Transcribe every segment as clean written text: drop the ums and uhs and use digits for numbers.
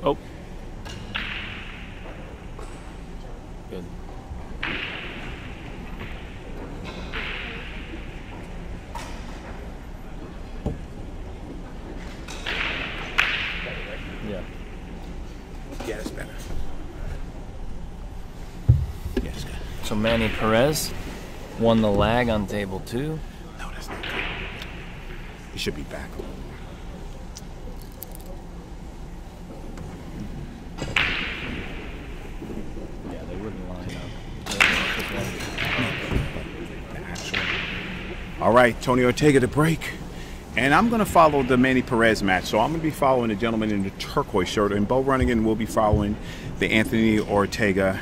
Oh. Good. Yeah. Yeah, it's better. Yeah, it's good. So Manny Perez won the lag on table 2. No, that's not good. He should be back. Yeah, they wouldn't line up. All right, Tony Ortega to break. And I'm going to follow the Manny Perez match. So I'm going to be following the gentleman in the turquoise shirt. And Bo Runnigan will be following the Anthony Ortega,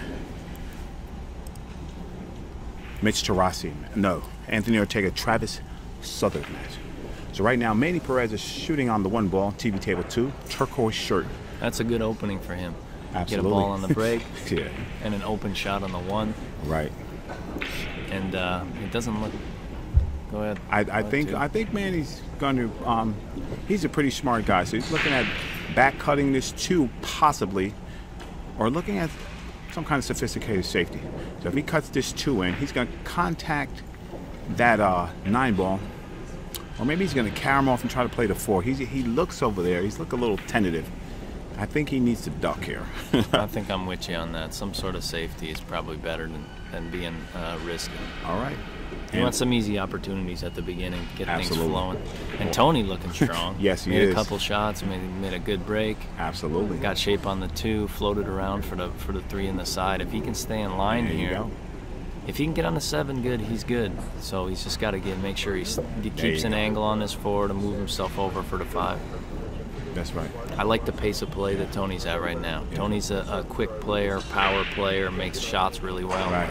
Mitch Terrasi. No, Anthony Ortega, Travis Southard match. So right now, Manny Perez is shooting on the 1 ball, TV table 2, turquoise shirt. That's a good opening for him. Absolutely. Get a ball on the break. Yeah. And an open shot on the 1. Right. And it doesn't look. Go ahead. I think Manny's going to. He's a pretty smart guy, so he's looking at back cutting this 2 possibly, or looking at some kind of sophisticated safety. So if he cuts this 2 in, he's going to contact that 9 ball, or maybe he's going to carry him off and try to play the 4. He looks over there. He's looking a little tentative. I think he needs to duck here. I think I'm with you on that. Some sort of safety is probably better than being risky. All right. You want some easy opportunities at the beginning, get Absolutely. things flowing. And Tony looking strong. Yes, he made is. A couple shots, made a good break. Absolutely. Got shape on the 2, floated around for the 3 in the side. If he can stay in line here, if he can get on the 7, good, he's good. So he's just got to make sure he keeps an angle on this 4 to move himself over for the 5. That's right. I like the pace of play that Tony's at right now. Yeah. Tony's a quick player, power player, makes shots really well. Right.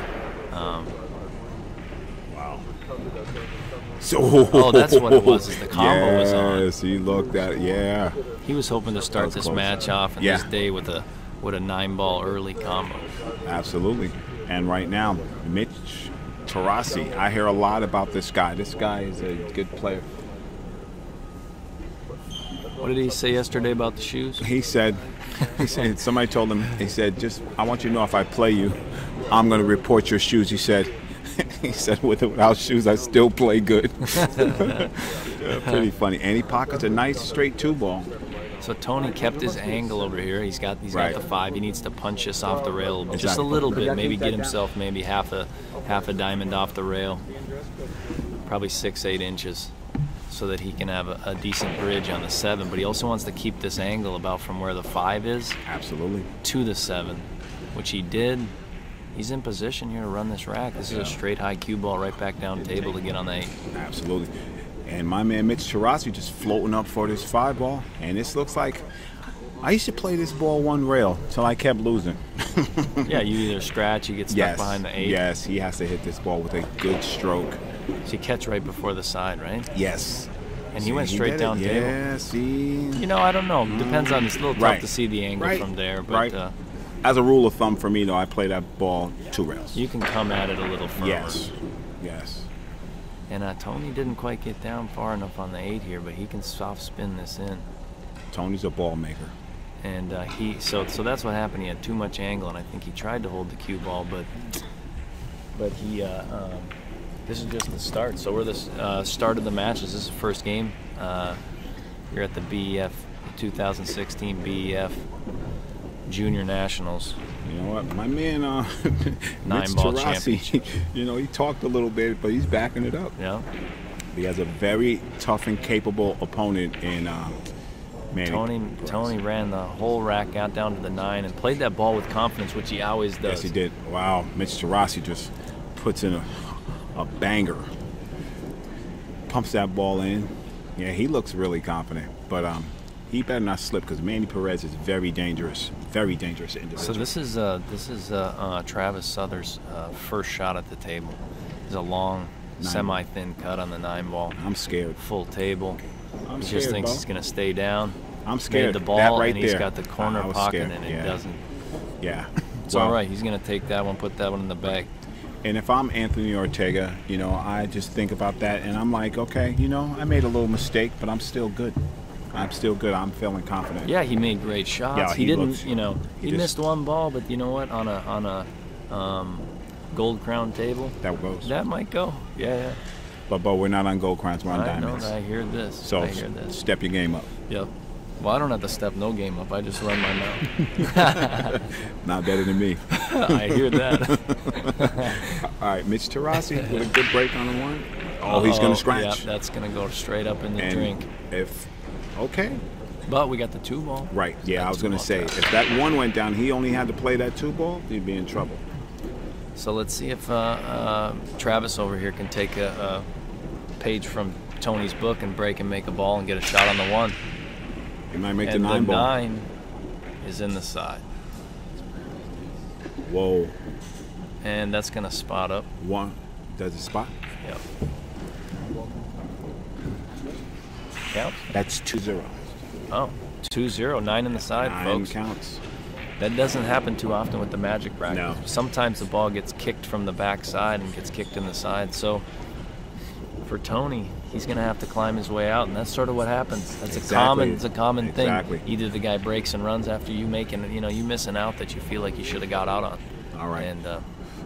Wow. So. Oh, that's what it was. Is the combo was on. Yes, he looked at it. Yeah. He was hoping to start this match off and this day with a 9-ball early combo. Absolutely. And right now, Mitch Terrasi. I hear a lot about this guy. This guy is a good player. What did he say yesterday about the shoes? He said somebody told him, he said, I want you to know if I play you, I'm going to report your shoes. He said, without shoes, I still play good. Pretty funny. And he pockets a nice straight 2 ball. So Tony kept his angle over here. He's got the 5. He needs to punch this off the rail just a little bit. Maybe get himself maybe half a diamond off the rail. Probably 6-8 inches. So that he can have a decent bridge on the 7, but he also wants to keep this angle about from where the 5 is. Absolutely. To the 7, which he did. He's in position here to run this rack. This is a straight high cue ball right back down table to get on the 8. Absolutely. And my man Mitch Terrasi just floating up for this 5 ball, and this looks like I used to play this ball 1 rail till I kept losing. Yeah, you either scratch, you get stuck behind the 8. Yes, he has to hit this ball with a good stroke. So you catch right before the side, right? Yes. And he went straight down table. Yeah, see. You know, I don't know. Depends on. It's a little tough to see the angle from there, but as a rule of thumb for me, though, I play that ball 2 rails. You can come at it a little further. Yes. And Tony didn't quite get down far enough on the 8 here, but he can soft spin this in. Tony's a ball maker. And so that's what happened. He had too much angle, and I think he tried to hold the cue ball, but he. This is just the start. So we're the start of the match. This is the first game. You're at the BEF 2016 BEF Junior Nationals. You know what, my man, 9-ball championship. You know, he talked a little bit, but he's backing it up. Yeah. He has a very tough and capable opponent in Manny. Tony ran the whole rack out down to the 9 and played that ball with confidence, which he always does. Yes, he did. Wow, Mitch Terrasi just puts in a banger. Pumps that ball in. Yeah, he looks really confident, but he better not slip because Manny Perez is very dangerous individual. So this is Travis Southard's first shot at the table. It's a long, semi-thin cut on the 9-ball. I'm scared. Full table. I'm he scared, just thinks Bo. he's going to stay down. I'm scared. Made the ball, that right and he's there. got the corner pocket, and it doesn't. Yeah. It's all right. He's going to take that one, put that one in the bag. And if I'm Anthony Ortega, you know, I just think about that, and I'm like, okay, you know, I made a little mistake, but I'm still good. I'm still good. I'm feeling confident. Yeah, he made great shots. Yeah, he didn't, looks, he missed one ball, but you know what? On a gold crown table, that might go. Yeah. But we're not on gold crowns. We're on diamonds. I hear this. So step your game up. Yep. Well, I don't have to step no game up. I just run my mouth. Not better than me. I hear that. All right, Mitch Terrasi with a good break on the one. Oh, he's going to scratch. Yeah, that's going to go straight up in the drink. Okay. But we got the 2 ball. Right. Yeah, I was going to say, if that 1 went down, he only had to play that 2 ball, he'd be in trouble. So let's see if Travis over here can take a page from Tony's book and break and make a ball and get a shot on the 1. He might make the 9 ball. And the 9 is in the side. Whoa. And that's going to spot up. 1. Does it spot? Yep. Counts? That's 2-0. Oh, 2-0. 9 in the side, 9 folks. counts. That doesn't happen too often with the Magic bracket. No. Sometimes the ball gets kicked from the backside and gets kicked in the side. So for Tony, he's going to have to climb his way out, and that's sort of what happens. That's a common thing. Either the guy breaks and runs after you making, you missing out that you feel like you should have got out on. All right. And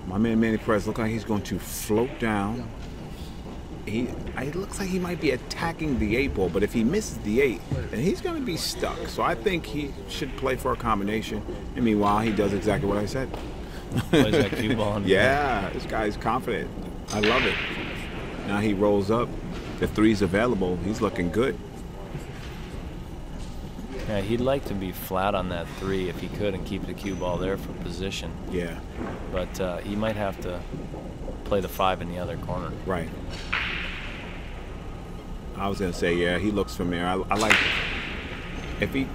my man Manny Perez looks like he's going to float down. It looks like he might be attacking the 8 ball, but if he misses the 8, then he's going to be stuck. So I think he should play for a combination. And meanwhile, he does exactly what I said. Plays that cue ball on the yeah, this guy's confident. I love it. Now he rolls up. The 3's available. He's looking good. Yeah, he'd like to be flat on that 3 if he could and keep the cue ball there for position. Yeah. But he might have to play the 5 in the other corner. Right. I was going to say, yeah, he looks familiar. I like it.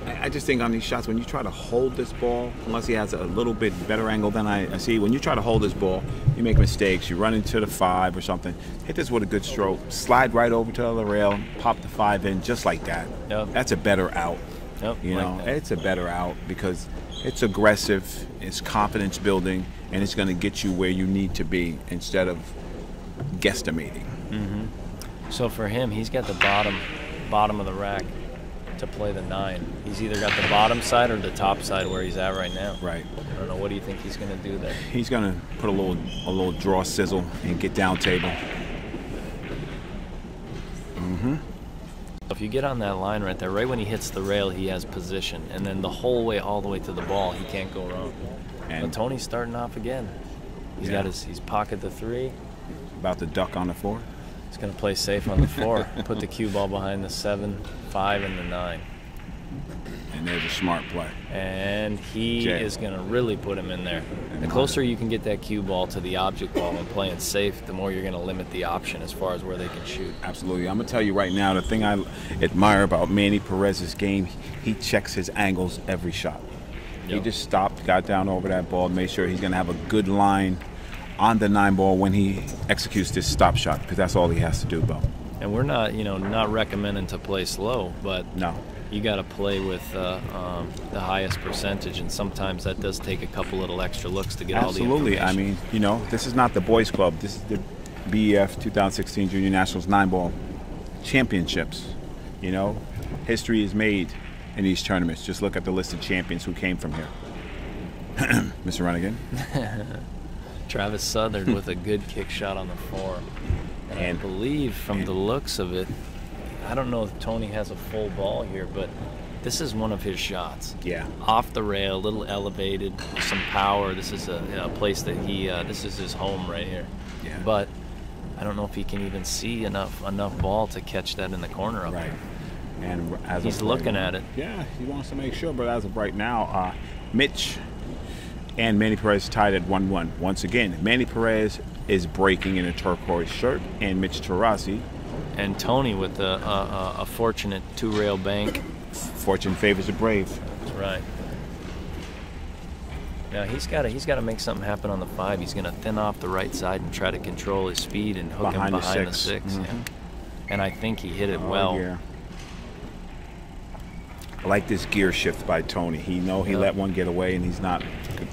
I just think on these shots, when you try to hold this ball, unless he has a little bit better angle than I see, when you try to hold this ball, you make mistakes. You run into the 5 or something. Hit this with a good stroke. Slide right over to the other rail. Pop the 5 in just like that. Yep. That's a better out. Yep, It's a better out because it's aggressive, it's confidence building, and it's going to get you where you need to be instead of guesstimating. Mm-hmm. So for him, he's got the bottom of the rack to play the 9. He's either got the bottom side or the top side where he's at right now. Right. I don't know. What do you think he's going to do there? He's going to put a little draw sizzle and get down table. Mm-hmm. If you get on that line right there, right when he hits the rail, he has position, and then the whole way, all the way to the ball, he can't go wrong. And but Tony's starting off again. He's pocket the 3. About to duck on the 4. He's going to play safe on the 4. Put the cue ball behind the 7, 5, and the 9. And there's a smart play. And he is going to really put him in there. The closer you can get that cue ball to the object ball and playing safe, the more you're going to limit the option as far as where they can shoot. Absolutely. I'm going to tell you right now, the thing I admire about Manny Perez's game, he checks his angles every shot. Yep. He just stopped, got down over that ball, made sure he's going to have a good line on the 9 ball when he executes this stop shot, because that's all he has to do, Bo. And we're not recommending to play slow, but no, you got to play with the highest percentage, and sometimes that does take a couple little extra looks to get all the information. Absolutely. I mean, this is not the boys' club. This is the BEF 2016 Junior Nationals 9-ball championships. History is made in these tournaments. Just look at the list of champions who came from here. Mr. Runnigan. Travis Southard with a good kick shot on the 4. And I believe from the looks of it, I don't know if Tony has a full ball here, but this is one of his shots. Yeah. Off the rail, a little elevated, some power. This is a place that this is his home right here. Yeah. But I don't know if he can even see enough ball to catch that in the corner up there. And as he's looking at it. Yeah, he wants to make sure, but as of right now, Mitch and Manny Perez tied at 1-1. Once again, Manny Perez is breaking in a turquoise shirt, and Mitch Terrasi. And Tony with a fortunate 2-rail bank. Fortune favors the brave. That's right. Now he's got to make something happen on the 5. He's going to thin off the right side and try to control his speed and hook him behind the 6. Mm-hmm. Yeah. And I think he hit it well. Yeah. I like this gear shift by Tony. He let one get away, and he's not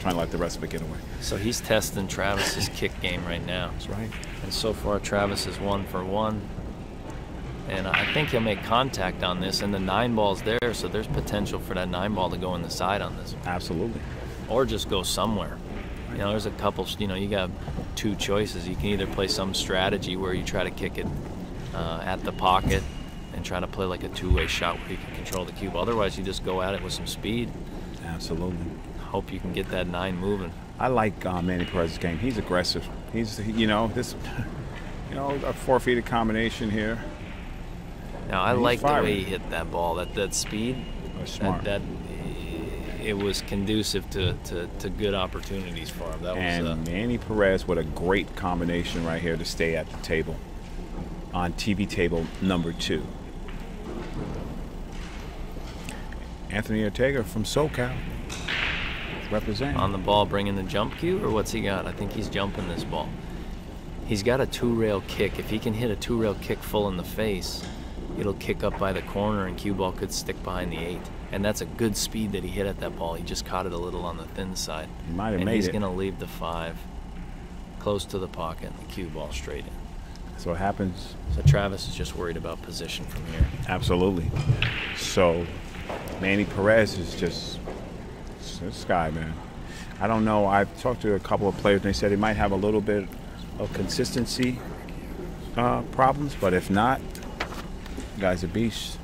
trying to let the rest of it get away. So he's testing Travis's kick game right now. That's right. And so far, Travis is 1 for 1. And I think he'll make contact on this, and the 9 ball's there, so there's potential for that 9 ball to go in the side on this. Absolutely. Or just go somewhere. You know, there's a couple, you know, you got 2 choices. You can either play some strategy where you try to kick it at the pocket and try to play like a 2-way shot where you can control the cue ball. Otherwise, you just go at it with some speed. Absolutely. Hope you can get that 9 moving. I like Manny Perez's game. He's aggressive. He's, you know, this, you know, a 4-feet combination here. Now, I like the way he hit that ball. That speed, smart. That it was conducive to good opportunities for him. That and Manny Perez with a great combination right here to stay at the table on TV table number 2. Anthony Ortega from SoCal representing. On the ball, bringing the jump cue, or what's he got? I think he's jumping this ball. He's got a 2-rail kick. If he can hit a 2-rail kick full in the face, it'll kick up by the corner and cue ball could stick behind the 8. And that's a good speed that he hit at that ball. He just caught it a little on the thin side. He might have and made he's it. going to leave the 5 close to the pocket and the cue ball straight in. So it happens. So Travis is just worried about position from here. Absolutely. So Manny Perez is just this guy, man. I don't know. I've talked to a couple of players, and they said he might have a little bit of consistency problems, but if not, the guy's a beast.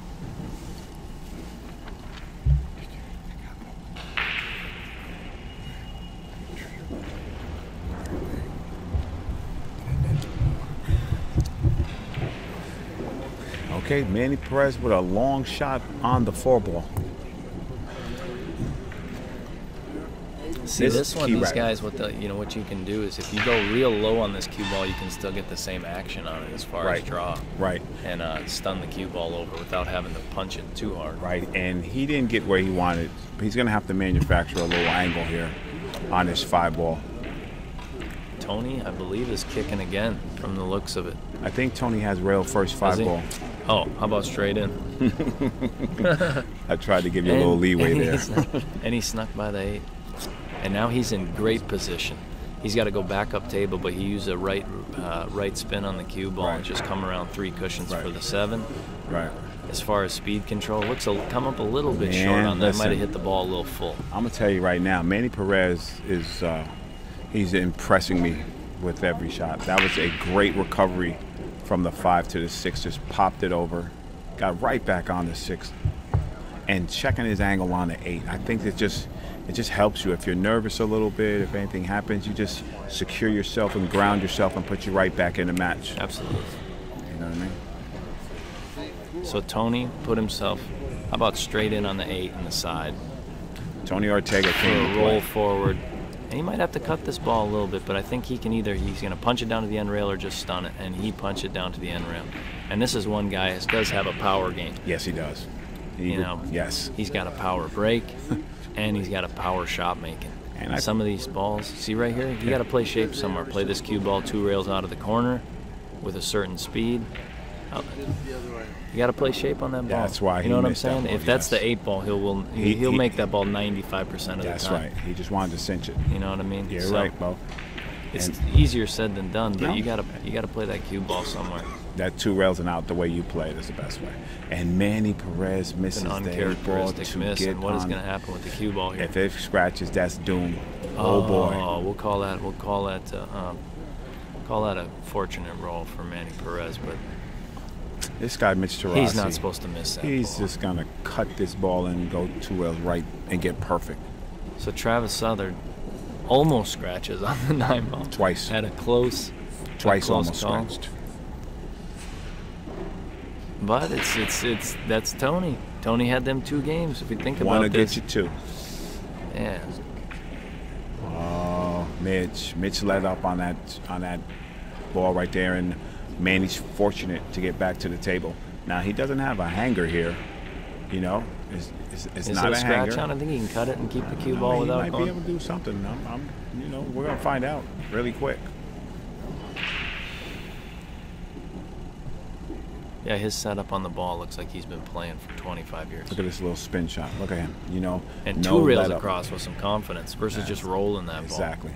Okay, Manny Perez with a long shot on the 4-ball. See, this one, these guys, what you can do is if you go real low on this cue ball, you can still get the same action on it as far as draw. Right. And stun the cue ball over without having to punch it too hard. Right, and he didn't get where he wanted. He's going to have to manufacture a little angle here on his 5-ball. Tony, I believe, is kicking again from the looks of it. I think Tony has rail first 5-ball. Oh, how about straight in? I tried to give you a little leeway there. And he snuck by the 8. And now he's in great position. He's got to go back up table, but he used a right spin on the cue ball and just come around 3 cushions for the 7. Right. As far as speed control, looks come up a little bit short on that. Might have hit the ball a little full. I'm gonna tell you right now, Manny Perez is he's impressing me with every shot. That was a great recovery from the 5 to the 6. Just popped it over, got right back on the 6, and checking his angle on the 8. I think it just helps you if you're nervous a little bit. If anything happens, you just secure yourself and ground yourself and put you right back in the match. Absolutely. You know what I mean? So Tony put himself, how about straight in on the 8 and the side? Tony Ortega came to roll forward. And he might have to cut this ball a little bit, but I think he can he's going to punch it down to the end rail or just stun it, and he punched it down to the end rail. And this is one guy who does have a power game. Yes, he does. Yes. He's got a power break, and he's got a power shot making. And some of these balls, see right here, you got to play shape somewhere. Play this cue ball 2 rails out of the corner with a certain speed. You got to play shape on that ball. That's why you know what I'm saying? If that's the 8 ball, he'll make that ball 95% of the time. That's right. He just wanted to cinch it. You know what I mean? You're right, Bo. It's easier said than done, but you got to play that cue ball somewhere. That 2 rails and out the way you play it is the best way. And Manny Perez misses the 8 ball to miss. get And what on. is going to happen with the cue ball here? If it scratches, that's doom. Oh boy. Oh, we'll call that a fortunate roll for Manny Perez, but this guy Mitch Terrasi, he's not supposed to miss that. He's just going to cut this ball and go 2 rails right and get perfect. So Travis Southard almost scratches on the 9 ball. Twice. Had a close. Twice almost call. scratched. But that's Tony. Tony had them 2 games. If you think about Want to this, get you 2. Yeah. Oh, Mitch let up on that ball right there, and Manny's fortunate to get back to the table. Now he doesn't have a hanger here, you know. It's not a scratch hanger. on? I think he can cut it and keep the cue ball without going. He might be able to do something. We're gonna find out really quick. Yeah, his setup on the ball looks like he's been playing for 25 years. Look at this little spin shot. Look at him. And 2 rails across with some confidence versus just rolling that ball. Exactly.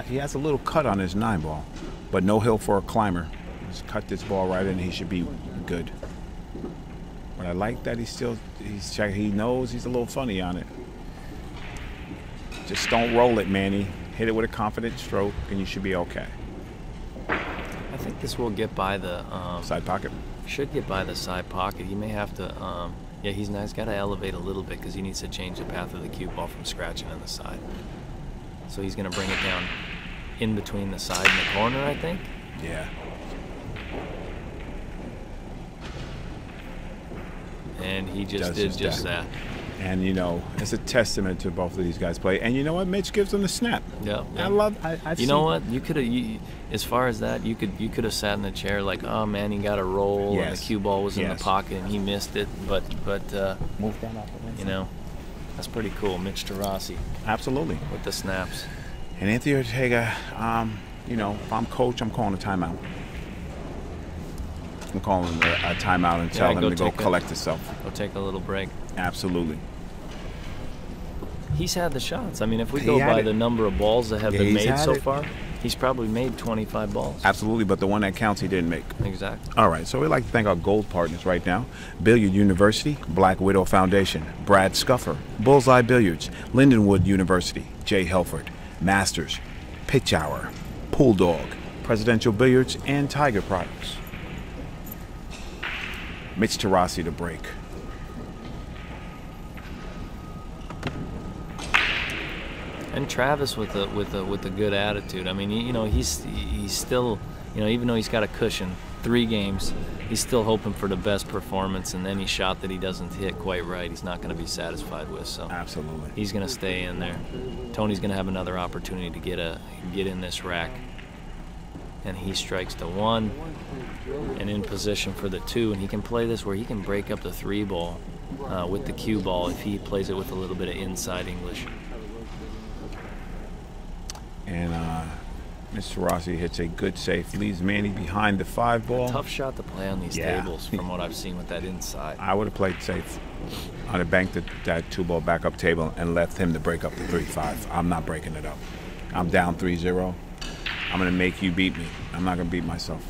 He has a little cut on his 9 ball, but no hill for a climber. Just cut this ball right in, he should be good. But I like that he knows he's a little funny on it. Just don't roll it, Manny. Hit it with a confident stroke, and you should be okay. I think this will get by the side pocket. Should get by the side pocket. He may have to. Yeah, he's nice. Got to elevate a little bit because he needs to change the path of the cue ball from scratching on the side. So he's going to bring it down in between the side and the corner, I think. Yeah. And he just did just that. And, you know, it's a testament to both of these guys play. And you know what? Mitch gives them the snap. Yeah. I've you know what? You could have, as far as that, you could have sat in the chair like, oh man, he got a roll, and the cue ball was in the pocket and he missed it. But move that off. You know, that's pretty cool. Mitch Terrasi. Absolutely. With the snaps. And Anthony Ortega, you know, if I'm coach, I'm calling a timeout. I'm calling a timeout and tell him to go collect himself. Go take a little break. Absolutely. He's had the shots. I mean, if we go by the number of balls that have been made so far, he's probably made 25 balls. Absolutely, but the one that counts he didn't make. Exactly. All right, so we'd like to thank our gold partners right now. Billiard University, Black Widow Foundation, Brad Scuffer, Bullseye Billiards, Lindenwood University, Jay Helford, Masters, Pitch Hour, Pool Dog, Presidential Billiards, and Tiger Products. Mitch Terrasi to break. And Travis with a good attitude. I mean, you know, he's still, you know, even though he's got a cushion, 3 games, he's still hoping for the best performance. And any shot that he doesn't hit quite right, he's not going to be satisfied with. So absolutely, he's going to stay in there. Tony's going to have another opportunity to get in this rack, and he strikes the 1 and in position for the 2. And he can play this where he can break up the 3 ball with the cue ball if he plays it with a little bit of inside English. And Mr. Terrasi hits a good safe, leaves Manny behind the 5 ball. Tough shot to play on these tables from what I've seen with that inside. I would have played safe. I'd have banked that 2 ball backup table and left him to break up the 3-5. I'm not breaking it up. I'm down 3-0. I'm going to make you beat me. I'm not going to beat myself.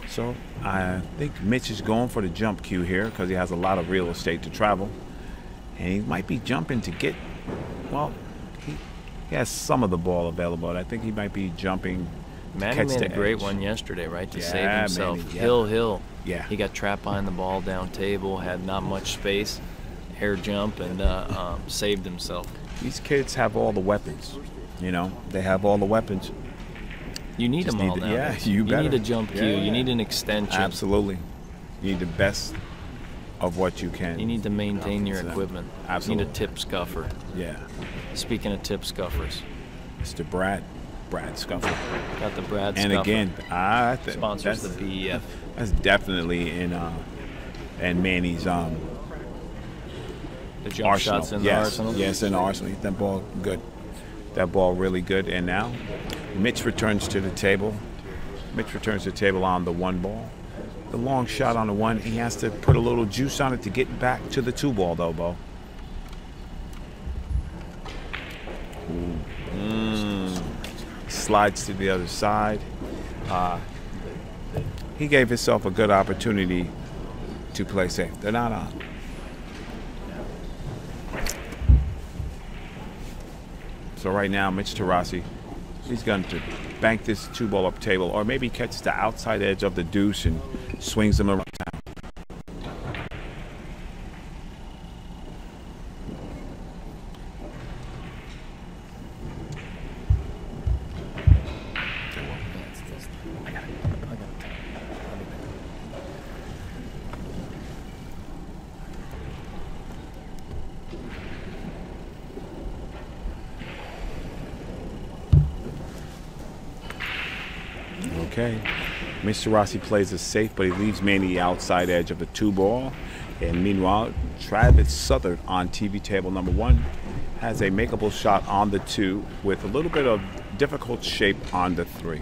So I think Mitch is going for the jump cue here because he has a lot of real estate to travel. And he might be jumping to get, well, he has some of the ball available. I think he might be jumping to Manny catch made the a great edge. one yesterday, right, to save himself. Manny, Hill. Yeah. He got trapped behind the ball, down table, had not much space, air jump, and saved himself. These kids have all the weapons. You know, they have all the weapons. You need them all now. Yeah, you better. You need a jump cue. You need an extension. Absolutely. You need the best of what you can. You need to maintain your equipment. Absolutely. You need a tip scuffer. Yeah. Speaking of tip scuffers. Mr. Brad Scuffer. Got the Brad and Scuffer. Again, I think sponsors the BEF. That's definitely in Manny's the jump arsenal. Shots in the arsenal. Yes, in the arsenal. That ball good. That ball really good. And now Mitch returns to the table. Mitch returns to the table on the 1 ball. The long shot on the 1. He has to put a little juice on it to get back to the 2 ball, though, Bo. Slides to the other side. He gave himself a good opportunity to play safe. They're not on. So right now, Mitch Terrasi, he's going to bank this 2 ball up table, or maybe catch the outside edge of the deuce and swings them around town. Okay. Mr. Terrasi plays it safe, but he leaves Manny the outside edge of the 2 ball. And meanwhile, Travis Southard on TV table number 1 has a makeable shot on the 2 with a little bit of difficult shape on the 3.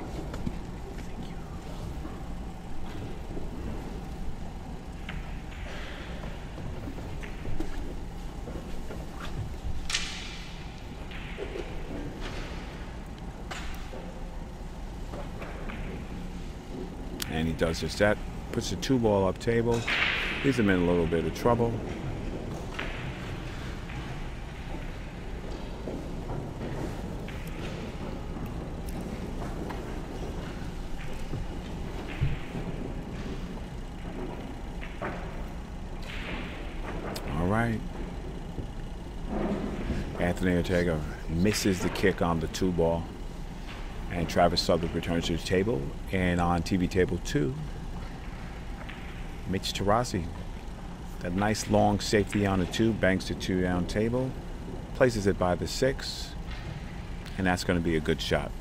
And he does just that. Puts the 2 ball up table. Leaves him in a little bit of trouble. All right. Anthony Ortega misses the kick on the 2 ball. And Travis Southard returns to the table. And on TV table 2, Mitch Terrasi. That nice long safety on the 2, banks the 2 down table, places it by the 6, and that's going to be a good shot.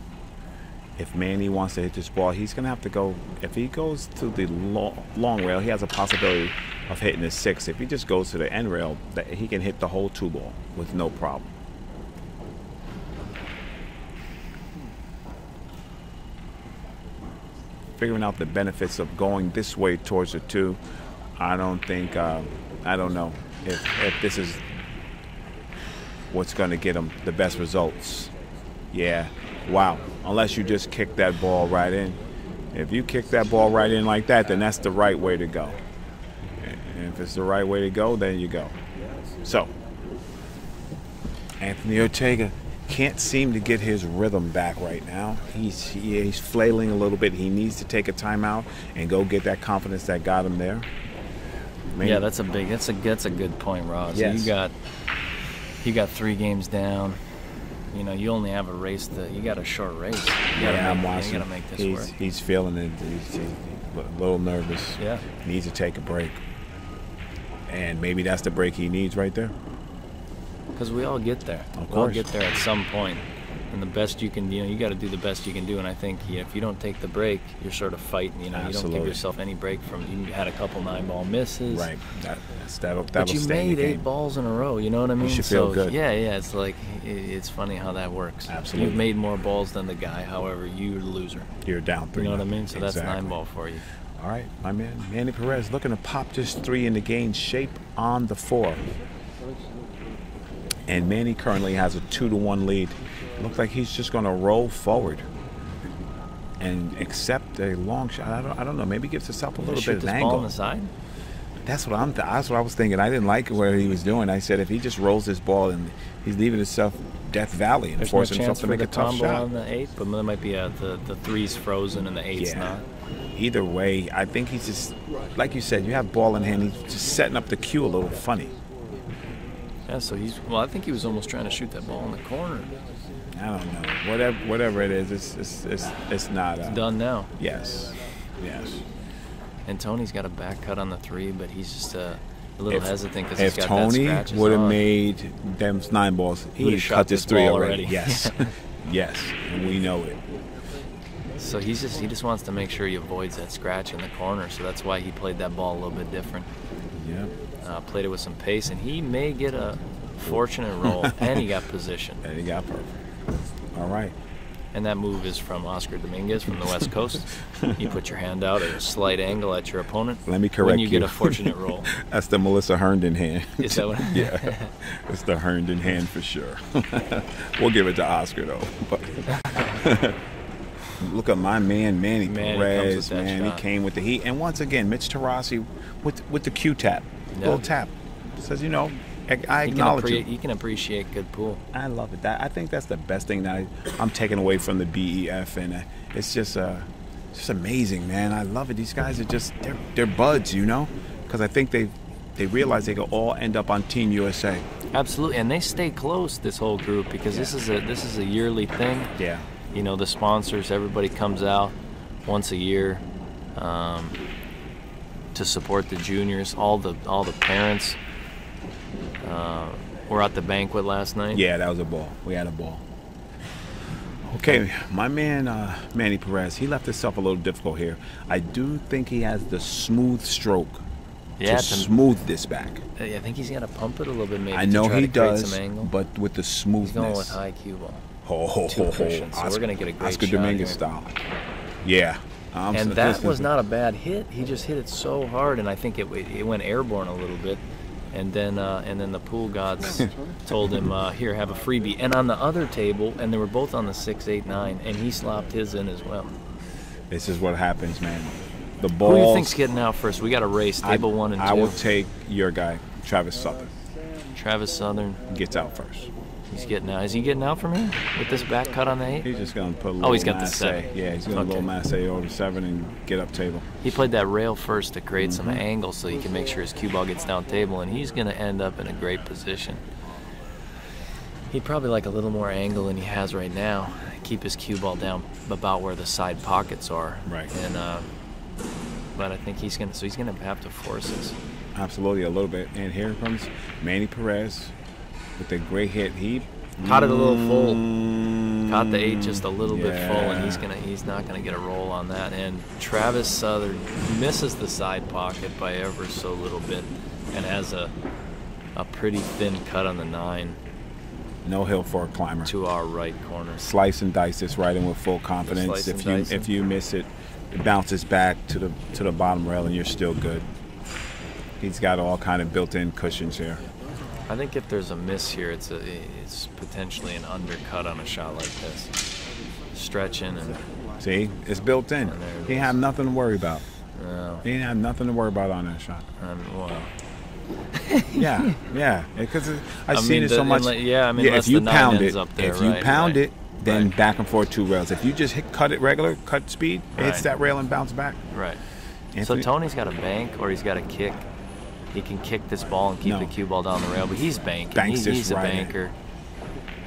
If Manny wants to hit this ball, he's going to have to go. If he goes to the long rail, he has a possibility of hitting the 6. If he just goes to the end rail, he can hit the whole 2 ball with no problem. Figuring out the benefits of going this way towards the 2. I don't think, I don't know if this is what's going to get him the best results. Yeah, wow. Unless you just kick that ball right in. If you kick that ball right in like that, then that's the right way to go. And if it's the right way to go, then you go. So, Anthony Ortega can't seem to get his rhythm back right now. He's flailing a little bit. He needs to take a timeout and go get that confidence that got him there. Maybe. Yeah, that's a good point, Ross. Yes. You got 3 games down. You know, you only have a race. You got a short race. I'm watching. You got to make this work. He's feeling it. He's a little nervous. Yeah. Needs to take a break. And maybe that's the break he needs right there. Because we all get there. Of course. We all get there at some point. And the best you can, you got to do the best you can do. And I think if you don't take the break, you're sort of fighting. You Absolutely. don't give yourself any break from. You had a couple 9-ball misses. Right. That'll but you stay in made the 8 game. balls in a row. You know what I mean? You should feel good. Yeah. It's like it's funny how that works. Absolutely. You've made more balls than the guy. However, you're the loser. You're down 3. You know what I mean? So exactly. That's 9-ball for you. All right, my man, Manny Perez looking to pop this 3 in the game shape on the 4. And Manny currently has a 2-1 lead. It looks like he's just going to roll forward and accept a long shot. I don't know. Maybe gives himself a little bit of an angle. Ball on the side? That's what I was thinking. I didn't like what he was doing. I said if he just rolls this ball and he's leaving himself Death Valley and forcing himself to make a tough shot. On the 8, but there might be the 3's frozen and the 8's not. Either way, I think he's just, like you said, you have ball in hand. He's just setting up the cue a little funny. Yeah, so I think he was almost trying to shoot that ball in the corner. I don't know. Whatever it is, it's not. It's done now. Yes. And Tony's got a back cut on the 3, but he's just a little hesitant because he's got Tony that scratches would have on. made them 9 balls, he'd cut this 3 already. Yes, yes, and we know it. So he just wants to make sure he avoids that scratch in the corner. So that's why he played that ball a little bit different. Yep. Played it with some pace, and he may get a fortunate roll, and he got position. And he got perfect. All right. And that move is from Oscar Dominguez from the West Coast. You put your hand out at a slight angle at your opponent. Let me correct when you get a fortunate roll. That's the Melissa Herndon hand. Is that what? Yeah, it's the Herndon hand for sure. We'll give it to Oscar though. But look at my man Manny Perez. Man, he came with the heat. And once again, Mitch Terrasi with the Q tap, little tap. Says, you know, I acknowledge it. You can appreciate good pool. I love it. I think that's the best thing that I'm taking away from the BEF, and it's just amazing, man. I love it. These guys are just they're buds, you know, because I think they realize they could all end up on Team USA. Absolutely, and they stay close, this whole group, because this is a yearly thing. Yeah. You know, the sponsors, everybody comes out once a year to support the juniors. All the parents. We're at the banquet last night. Yeah, that was a ball. We had a ball. Okay, my man Manny Perez, he left himself a little difficult here. I do think he has the smooth stroke to smooth this back. I think he's got to pump it a little bit, maybe. I know to try he to create does, some angle. but with the smoothness. He's going with high cue ball. Two cushions, so we're going to get a great Oscar shot Dominguez here. style. Yeah. And that was not a bad hit. He just hit it so hard, and I think it went airborne a little bit. And then the pool gods told him, here, have a freebie. And on the other table, and they were both on the 6, 8, 9, and he slopped his in as well. This is what happens, man. The balls. Who do you think's getting out first? We got a race, table 1 and 2. I will take your guy, Travis Southard. Travis Southern Gets out first. He's getting out. Is he getting out from here with this back cut on the 8? He's just going to put a little he's got the masse. 7. Yeah, he's going to little masse over 7 and get up table. He played that rail first to create some angle so he can make sure his cue ball gets down table, and he's going to end up in a great position. He'd probably like a little more angle than he has right now. Keep his cue ball down about where the side pockets are. Right. And but I think he's going to have to force this. Absolutely, a little bit. And here comes Manny Perez with a great hit. He caught it a little full. Caught the 8 just a little bit full, and Yeah. he's not gonna get a roll on that. And Travis Southern misses the side pocket by ever so little bit, and has a pretty thin cut on the 9 no hill for a climber. to our right corner. Slice and dice this right in with full confidence. Slice and dice If you miss it, it bounces back to the bottom rail, and you're still good. He's got all kind of built-in cushions here. I think if there's a miss here, it's potentially an undercut on a shot like this. Stretching and See, it's built in. And there it He is. had nothing to worry about. well, He didn't have nothing to worry about on that shot. well. Yeah, because I've seen mean, it so much. unless if you the 9 pound ends it, up there, if you right, pound right. it, then Right. back and forth 2 rails. If you just cut it regular, cut speed, it hits Right. that rail and bounce back. Right. Anthony- So Tony's got a bank, or he's got a kick. He can kick this ball and keep No. the cue ball down the rail, but he's banking. Banks this He's a right in. banker.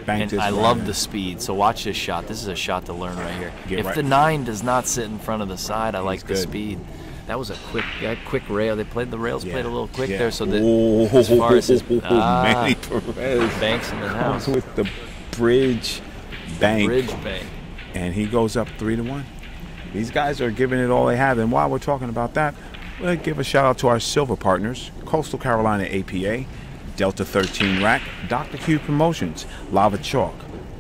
Bank And this I right love in. the speed. So watch this shot. This is a shot to learn right here. Get If right. the 9 does not sit in front of the side, I like the good. speed. That was a quick rail. They played the rails played a little quick Yeah. there, so that as far as his Manny Perez banks in the house, with the bridge bank. bridge bank. And he goes up 3-1. These guys are giving it all they have. And while we're talking about that, we'll give a shout out to our silver partners: Coastal Carolina APA, Delta 13 Rack, Dr. Q Promotions, Lava Chalk,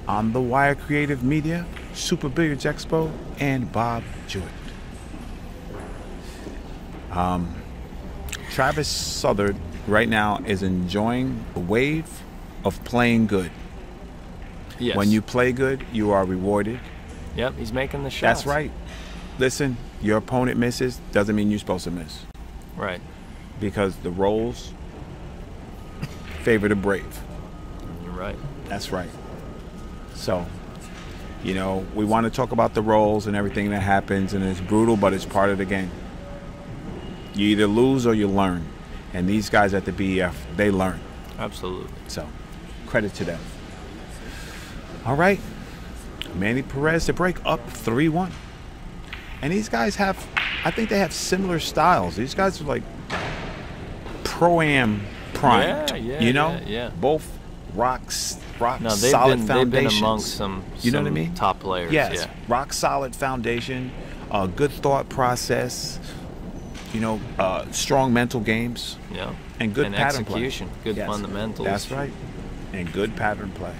On the Wire Creative Media, Super Billiards Expo, and Bob Jewett. Travis Southard right now is enjoying a wave of playing good. Yes. When you play good, you are rewarded. Yep, he's making the shots. That's right. Listen, your opponent misses, doesn't mean you're supposed to miss. Right. Because the roles favor the brave. You're right. That's right. So, you know, we want to talk about the roles and everything that happens, and it's brutal, but it's part of the game. You either lose or you learn. And these guys at the BEF, they learn. Absolutely. So, credit to them. All right. Manny Perez to break up 3-1. And these guys have, I think they have similar styles. These guys are like pro-am primed. Yeah, you know? yeah. Both rock No, solid they've foundations. been amongst some You know what I mean? top players. Yes, Yeah. rock solid foundation, good thought process, you know, strong mental games, Yeah. and good and pattern execution, play. good Yes, fundamentals. That's right, and good pattern play.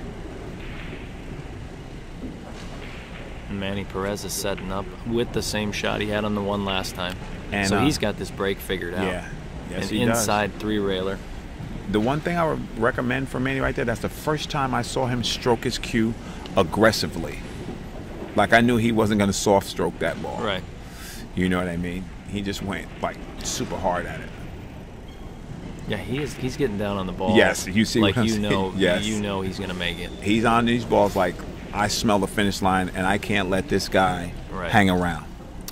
Manny Perez is setting up with the same shot he had on the one last time. And, so he's got this break figured out. Yeah, yes, An he does. inside 3-railer. The one thing I would recommend for Manny right there, that's the first time I saw him stroke his cue aggressively. Like I knew he wasn't going to soft stroke that ball. Right. You know what I mean? He just went like super hard at it. Yeah, he's getting down on the ball. Yes, you see like what I'm you know, saying? Yes. you know he's gonna make it. He's on these balls like, I smell the finish line and I can't let this guy Right. hang around.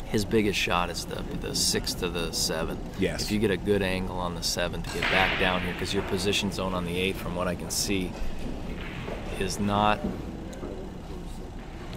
His biggest shot is the 6 to the 7. Yes. If you get a good angle on the 7 to get back down here, because your position zone on the 8, from what I can see, is not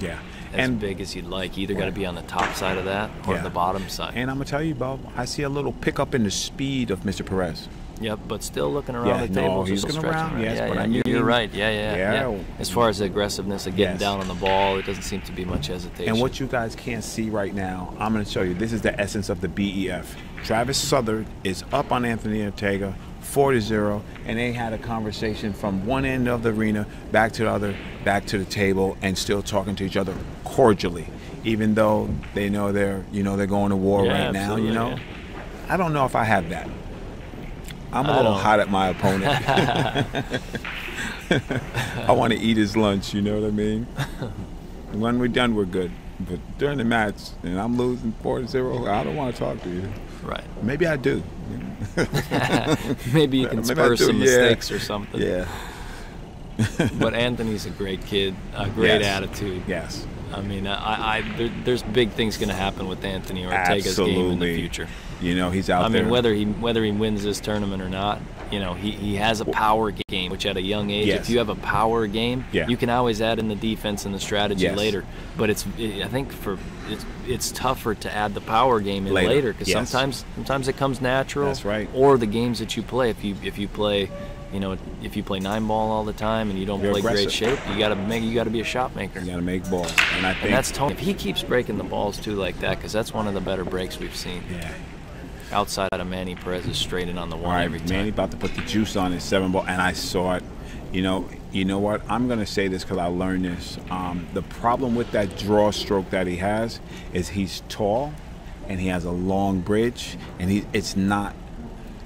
Yeah. as And big as you'd like. You either got to be on the top side of that or Yeah. the bottom side. I'm going to tell you, Bob, I see a little pickup in the speed of Mr. Perez. Yep, but still looking around Yeah, the no, tables. he's still looking stretching around, yes, yeah, but yeah, I mean- you're right. Yeah. Yeah. As far as the aggressiveness of getting Yes. down on the ball, it doesn't seem to be much hesitation. And what you guys can't see right now, I'm going to show you. This is the essence of the BEF. Travis Southard is up on Anthony Ortega, 4-0, and they had a conversation from one end of the arena back to the other, back to the table, and still talking to each other cordially, even though they know they're going to war Yeah, right now. absolutely, You know, yeah. I don't know if I have that. I'm a I little don't. hot at my opponent. I want to eat his lunch. You know what I mean? When we're done, we're good. But during the match, and I'm losing 4-0, I don't want to talk to you. Right. Maybe I do. Maybe you can spur some mistakes or something. Yeah. But Anthony's a great kid, a great attitude. Yes. I mean, there's big things going to happen with Anthony Ortega's game in the future. You know, he's out there. I mean, whether he wins this tournament or not, you know, he has a power game, which at a young age, if you have a power game, you can always add in the defense and the strategy later. But I think it's tougher to add the power game in later because sometimes it comes natural. That's right. Or the games that you play, if you play. You know, if you play 9-ball all the time and you don't play great shape, you gotta be a shot maker. You gotta make balls, and I think that's Tony. If he keeps breaking the balls too like that, because that's one of the better breaks we've seen. Yeah. Outside of Manny, Perez is straight in on the one every time. Manny about to put the juice on his 7-ball, and I saw it. You know what? I'm gonna say this because I learned this. The problem with that draw stroke that he has is he's tall, and he has a long bridge, and it's not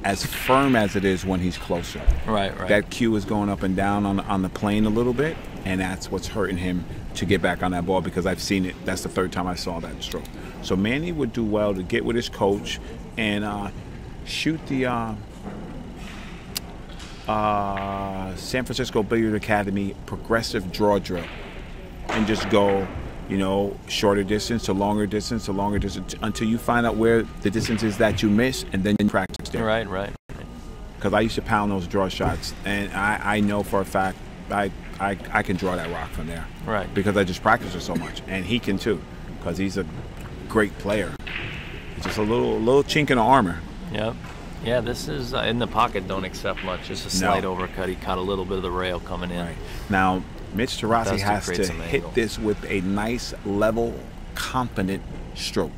as firm as it is when he's closer. Right. That cue is going up and down on the plane a little bit, and that's what's hurting him to get back on that ball because I've seen it. That's the third time I saw that stroke. So Manny would do well to get with his coach and shoot the San Francisco Billiard Academy progressive draw drill and just go, you know, shorter distance to longer distance to longer distance until you find out where the distance is that you miss, and then you practice there. Right. Because I used to pound those draw shots, and I know for a fact I can draw that rock from there. Right. Because I just practice it so much, and he can too, because he's a great player. It's just a little chink in the armor. Yep. Yeah, this is in the pocket. Don't accept much. Just a slight overcut. He caught a little bit of the rail coming in. Right. Now, Mitch Terrasi has to hit this with a nice, level, confident stroke.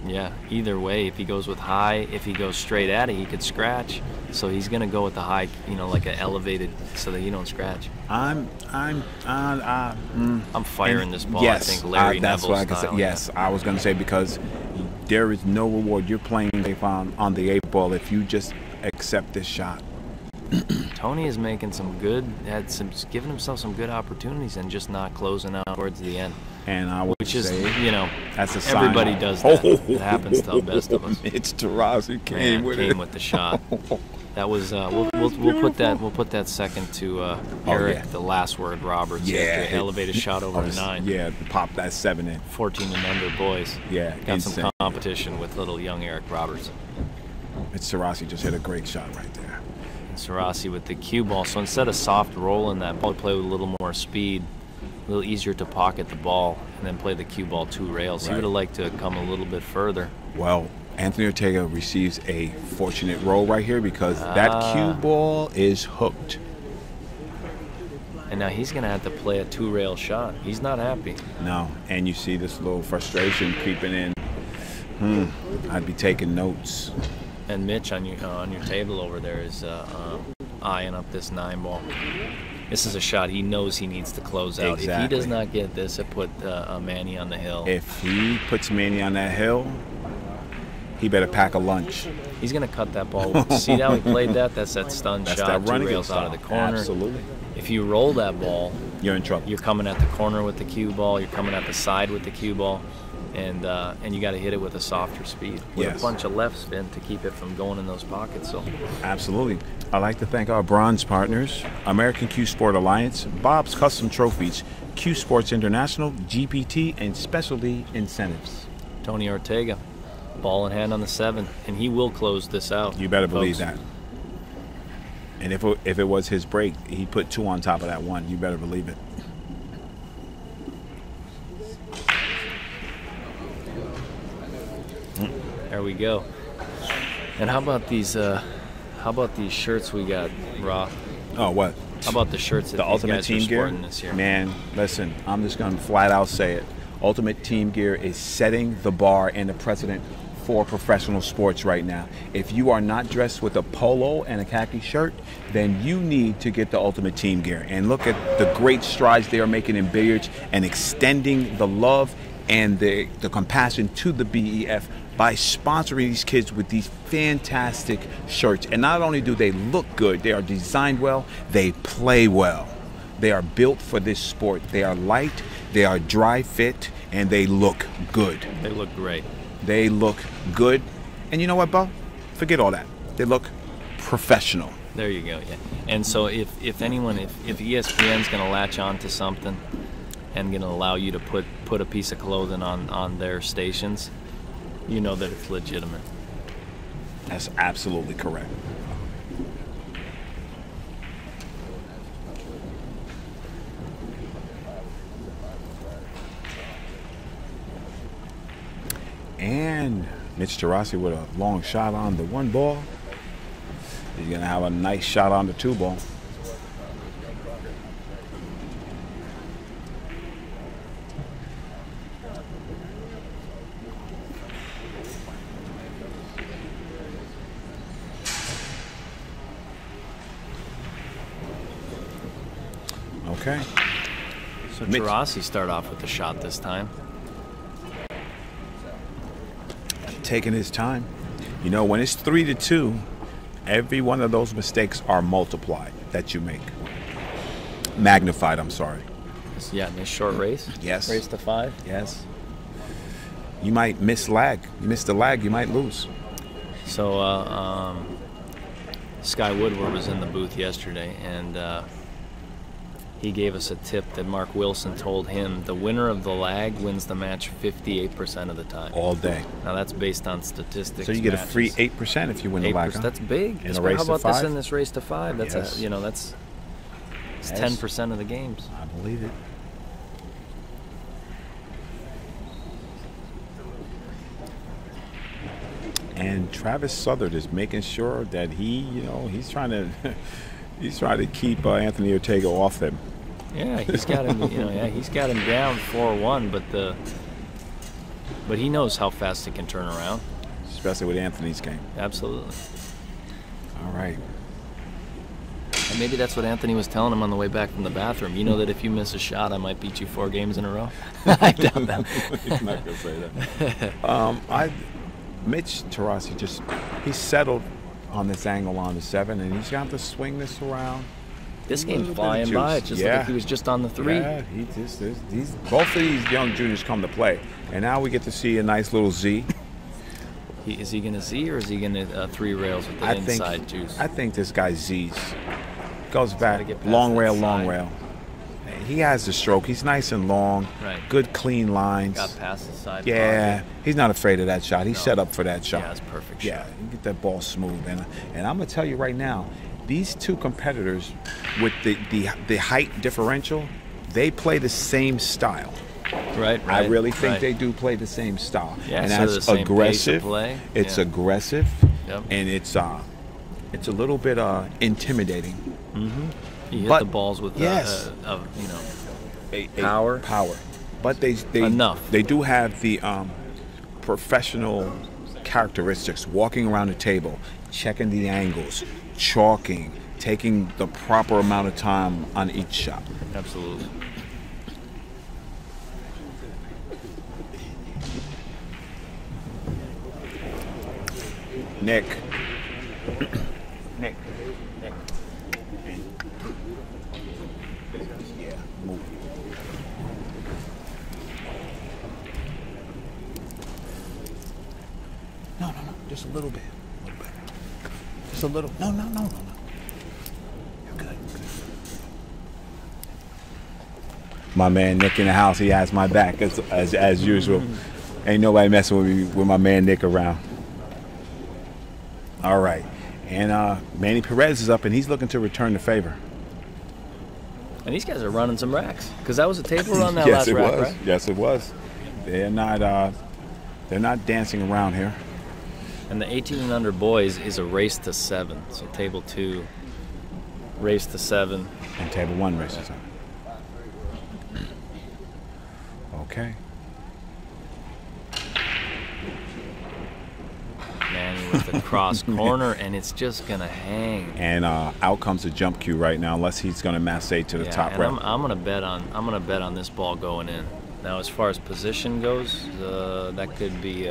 Yeah, either way, if he goes with high, if he goes straight at it, he could scratch. So he's going to go with the high, you know, like an elevated, so that you don't scratch. I'm firing this ball. Yes, I think Larry that's Neville what I can style. say. Yes, I was going to say because there is no reward. You're playing on the 8-ball if you just accept this shot. Tony is making giving himself some good opportunities and just not closing out towards the end. And I would say, you know, that's a sign. Everybody does that. It happens to the best of us. It's Terrasi came with the shot. That was we'll put that second to Eric, the last word Roberts. Yeah, elevated shot over a 9. Yeah, pop that 7 in. 14 and under boys. Yeah, got insane. some competition with little young Eric Roberts. It's Terrasi just hit a great shot right there. Terrasi with the cue ball. So instead of soft rolling that ball, play with a little more speed, a little easier to pocket the ball, and then play the cue ball 2 rails. He would have liked to come a little bit further. Well, Anthony Ortega receives a fortunate roll right here because that cue ball is hooked. And now he's going to have to play a 2-rail shot. He's not happy. No, and you see this little frustration creeping in. I'd be taking notes. And Mitch on your table over there is eyeing up this 9-ball. This is a shot he knows he needs to close out. Exactly. If he does not get this, it put Manny on the hill. If he puts Manny on that hill, he better pack a lunch. He's going to cut that ball. See how he played that? That's that stun shot. That 2 rails out of the corner. Absolutely. If you roll that ball, you're in trouble. You're coming at the corner with the cue ball. You're coming at the side with the cue ball. And you got to hit it with a softer speed, with a bunch of left spin to keep it from going in those pockets. So, absolutely. I'd like to thank our bronze partners: American Cue Sport Alliance, Bob's Custom Trophies, Cue Sports International, GPT, and Specialty Incentives. Tony Ortega, ball in hand on the 7, and he will close this out. You better believe that. And if it was his break, he put 2 on top of that 1. You better believe it. There we go. And how about these shirts we got, Raw? Oh, what? How about the shirts that the these Ultimate guys Team are Gear? sporting this year? Man, listen, I'm just going to flat out say it. Ultimate Team Gear is setting the bar and the precedent for professional sports right now. If you are not dressed with a polo and a khaki shirt, then you need to get the Ultimate Team Gear. And look at the great strides they are making in billiards and extending the love and the compassion to the BEF by sponsoring these kids with these fantastic shirts. And not only do they look good, they are designed well, they play well. They are built for this sport. They are light, they are dry fit, and they look good. They look great. They look good. And you know what, Bo? Forget all that. They look professional. There you go, yeah. And so if ESPN's going to latch on to something and going to allow you to put a piece of clothing on their stations, you know that it's legitimate. That's absolutely correct. And Mitch Terrasi with a long shot on the 1 ball. He's going to have a nice shot on the 2 ball. Okay. So Terrasi start off with the shot this time. Taking his time. You know, when it's 3-2, every one of those mistakes are multiplied that you make. Magnified, I'm sorry. Yeah, nice short race. Yes. Race to 5. Yes. You might miss lag. You miss the lag, you might lose. So Sky Woodward was in the booth yesterday, and he gave us a tip that Mark Wilson told him the winner of the lag wins the match 58% of the time. All day. Now that's based on statistics. So you get matches. a free 8% if you win the lag. Huh? That's big. In a race How about to 5? this in this race to 5? That's yes. It's 10% of the games. I believe it. And Travis Southard is making sure that he's trying to keep Anthony Ortega off them. Yeah, he's got him. He's got him down 4-1, but he knows how fast he can turn around. Especially with Anthony's game. Absolutely. All right. And maybe that's what Anthony was telling him on the way back from the bathroom. You know that if you miss a shot, I might beat you 4 games in a row. I doubt that. He's not gonna say that. Mitch Terrasi he's settled on this angle on the 7, and he's got to swing this around. This game's flying by. It just looked like he was just on the 3. Yeah, both of these young juniors come to play, and now we get to see a nice little Z. Is he going to Z, or is he going to 3 rails with the inside juice? I think this guy Z's. Goes back, long rail. He has the stroke. He's nice and long. Right. Good, clean lines. Got past the side. Yeah, he's not afraid of that shot. He's set up for that shot. Yeah, it's perfect shot. shot. You get that ball smooth. And I'm going to tell you right now, these 2 competitors with the height differential, they play the same style. Right. I really think they do play the same style. Yeah, and so that's the same aggressive. Pace of play. It's aggressive. Yep. And it's a little bit intimidating. Mm-hmm. You hit the balls with power. But they do have the professional characteristics, walking around the table, checking the angles, chalking, taking the proper amount of time on each shot. Absolutely. Nick. Yeah, move. No. Just a little bit. Just a little. No. You're good. My man Nick in the house. He has my back as usual. Ain't nobody messing with me with my man Nick around. All right. And Manny Perez is up, and he's looking to return the favor. And these guys are running some racks, because that was a table run that last rack, right? Yes, it was. They're not dancing around here. And the 18 and under boys is a race to 7. So table 2, race to 7, and table 1 race to 7. Okay. Manny with the cross corner, and it's just gonna hang. And out comes the jump cue right now, unless he's gonna massate to the top and rail. I'm gonna bet on this ball going in. Now, as far as position goes, that could be